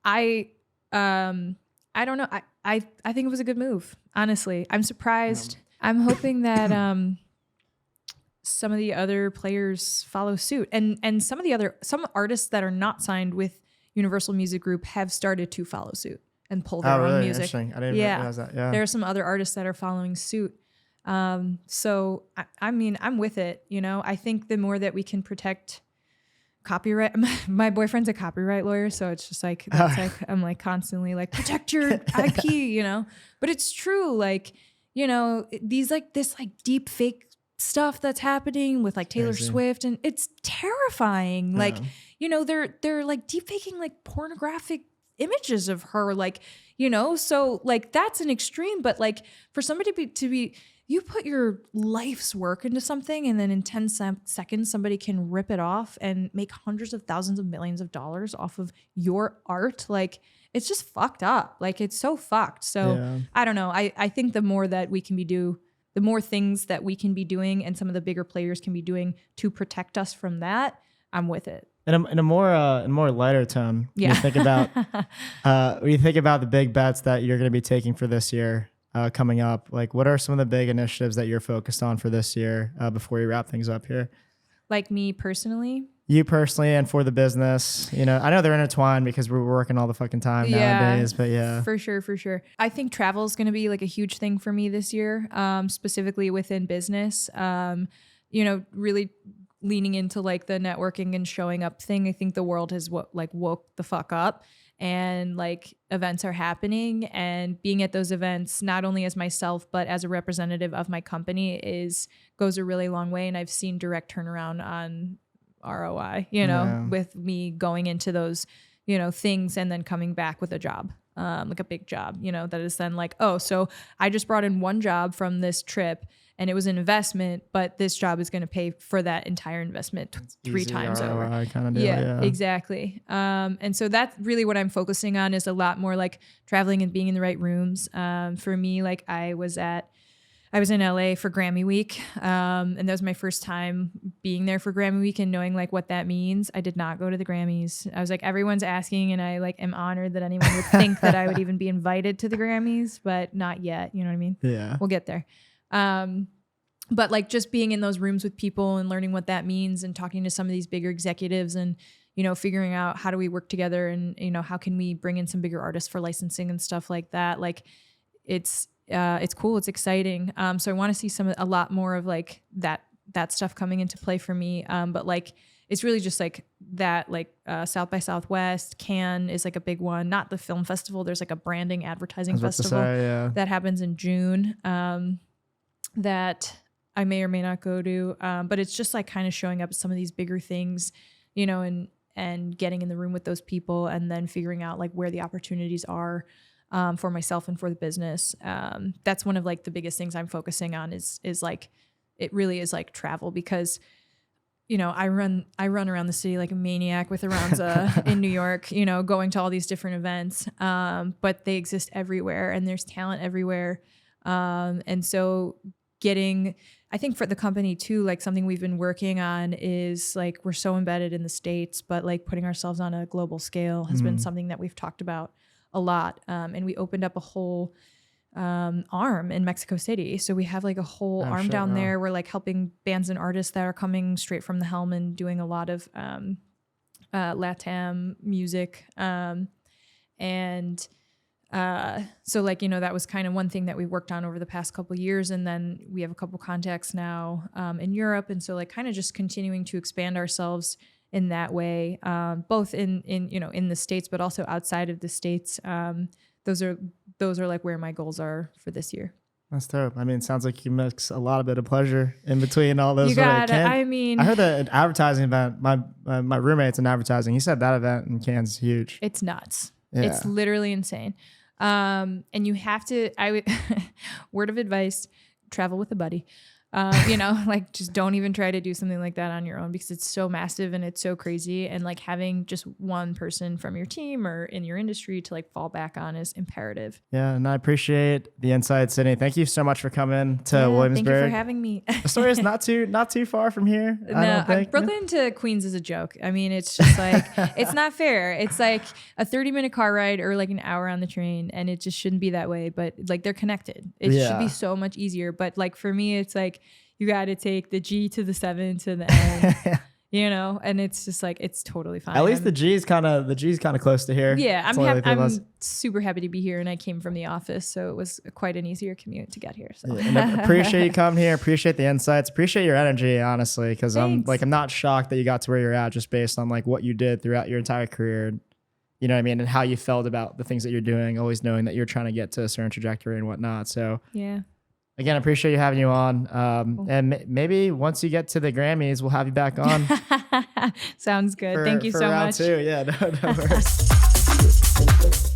I don't know. I think it was a good move, honestly. I'm surprised. I'm hoping that some of the other players follow suit. And some artists that are not signed with Universal Music Group have started to follow suit and pull their own music. Interesting. I didn't realize that. Yeah. There are some other artists that are following suit. So I mean, I'm with it. You know, I think the more that we can protect copyright, my boyfriend's a copyright lawyer, so it's just like, that's like I'm like constantly like protect your IP, you know. But it's true, like, you know, this deep fake stuff that's happening with like Taylor Swift, and it's terrifying. Like, you know, they're like deep faking like pornographic images of her, like, you know, so like that's an extreme. But like for somebody to be you put your life's work into something and then in 10 seconds somebody can rip it off and make hundreds of thousands of millions of dollars off of your art, like it's just fucked up. Like it's so fucked. So I don't know, I think the more that we can the more things that we can be doing and some of the bigger players can be doing to protect us from that, I'm with it. In a more lighter tone, when you think about the big bets that you're going to be taking for this year coming up, like what are some of the big initiatives that you're focused on for this year before we wrap things up here? Like me personally? You personally and for the business, you know, I know they're intertwined because we're working all the fucking time nowadays, but yeah. For sure. I think travel is going to be like a huge thing for me this year, specifically within business. You know, really leaning into like the networking and showing up thing. I think the world has woke the fuck up, and like events are happening, and being at those events, not only as myself, but as a representative of my company goes a really long way. And I've seen direct turnaround on ROI, you know, with me going into those, you know, things and then coming back with a job, like a big job, you know, that is then like, oh, so I just brought in one job from this trip and it was an investment, but this job is going to pay for that entire investment three times over. Kind of deal, yeah, exactly. And so that's really what I'm focusing on, is a lot more like traveling and being in the right rooms. For me, like I was in LA for Grammy Week, and that was my first time being there for Grammy Week and knowing like what that means. I did not go to the Grammys. I was like, everyone's asking, and I like am honored that anyone would think that I would even be invited to the Grammys, but not yet. You know what I mean? Yeah. We'll get there. But like just being in those rooms with people and learning what that means and talking to some of these bigger executives and, you know, figuring out how do we work together and, you know, how can we bring in some bigger artists for licensing and stuff like that. Like it's cool. It's exciting. So I want to see a lot more of like that stuff coming into play for me. But like, it's really just like that, like South by Southwest, Cannes is like a big one, not the film festival. There's like a branding advertising festival that happens in June that I may or may not go to. But it's just like kind of showing up at some of these bigger things, you know, and getting in the room with those people and then figuring out like where the opportunities are for myself and for the business. That's one of like the biggest things I'm focusing on is like, it really is like travel, because, you know, I run around the city like a maniac with Aranza in New York, you know, going to all these different events. But they exist everywhere and there's talent everywhere. And so I think for the company too, like something we've been working on is like, we're so embedded in the States, but like putting ourselves on a global scale has been something that we've talked about a lot. And we opened up a whole arm in Mexico City. So we have like a whole arm down there. We're like helping bands and artists that are coming straight from the helm and doing a lot of LATAM music. So like, you know, that was kind of one thing that we worked on over the past couple of years. And then we have a couple contacts now in Europe. And so like kind of just continuing to expand ourselves in that way, both in you know, in the States, but also outside of the States. Those are like where my goals are for this year. That's dope. I mean, it sounds like you mix a lot of bit of pleasure in between all those. You got it. I mean, I heard that advertising event, my roommate's in advertising. He said that event in Cannes is huge. It's nuts. Yeah. It's literally insane. And you have to, word of advice, travel with a buddy. You know, like just don't even try to do something like that on your own, because it's so massive and it's so crazy. And like having just one person from your team or in your industry to like fall back on is imperative. Yeah. And I appreciate the insight, Sydney. Thank you so much for coming to Williamsburg. Thank you for having me. The story is not too far from here. I don't think. Brooklyn to Queens is a joke. I mean, it's just like, it's not fair. It's like a 30-minute car ride or like an hour on the train, and it just shouldn't be that way. But like they're connected. It should be so much easier. But like for me, it's like, you got to take the G to the 7 to the N, you know, and it's just like, it's totally fine. At least the G's kind of close to here. Yeah. I'm super happy to be here, and I came from the office, so it was quite an easier commute to get here. So and I appreciate you coming here. Appreciate the insights. Appreciate your energy, honestly, because I'm not shocked that you got to where you're at just based on like what you did throughout your entire career. You know what I mean? And how you felt about the things that you're doing, always knowing that you're trying to get to a certain trajectory and whatnot. So yeah. Again, I appreciate you having you on. And maybe once you get to the Grammys, we'll have you back on. Sounds good. Thank you so much. Round 2. Yeah, no worries.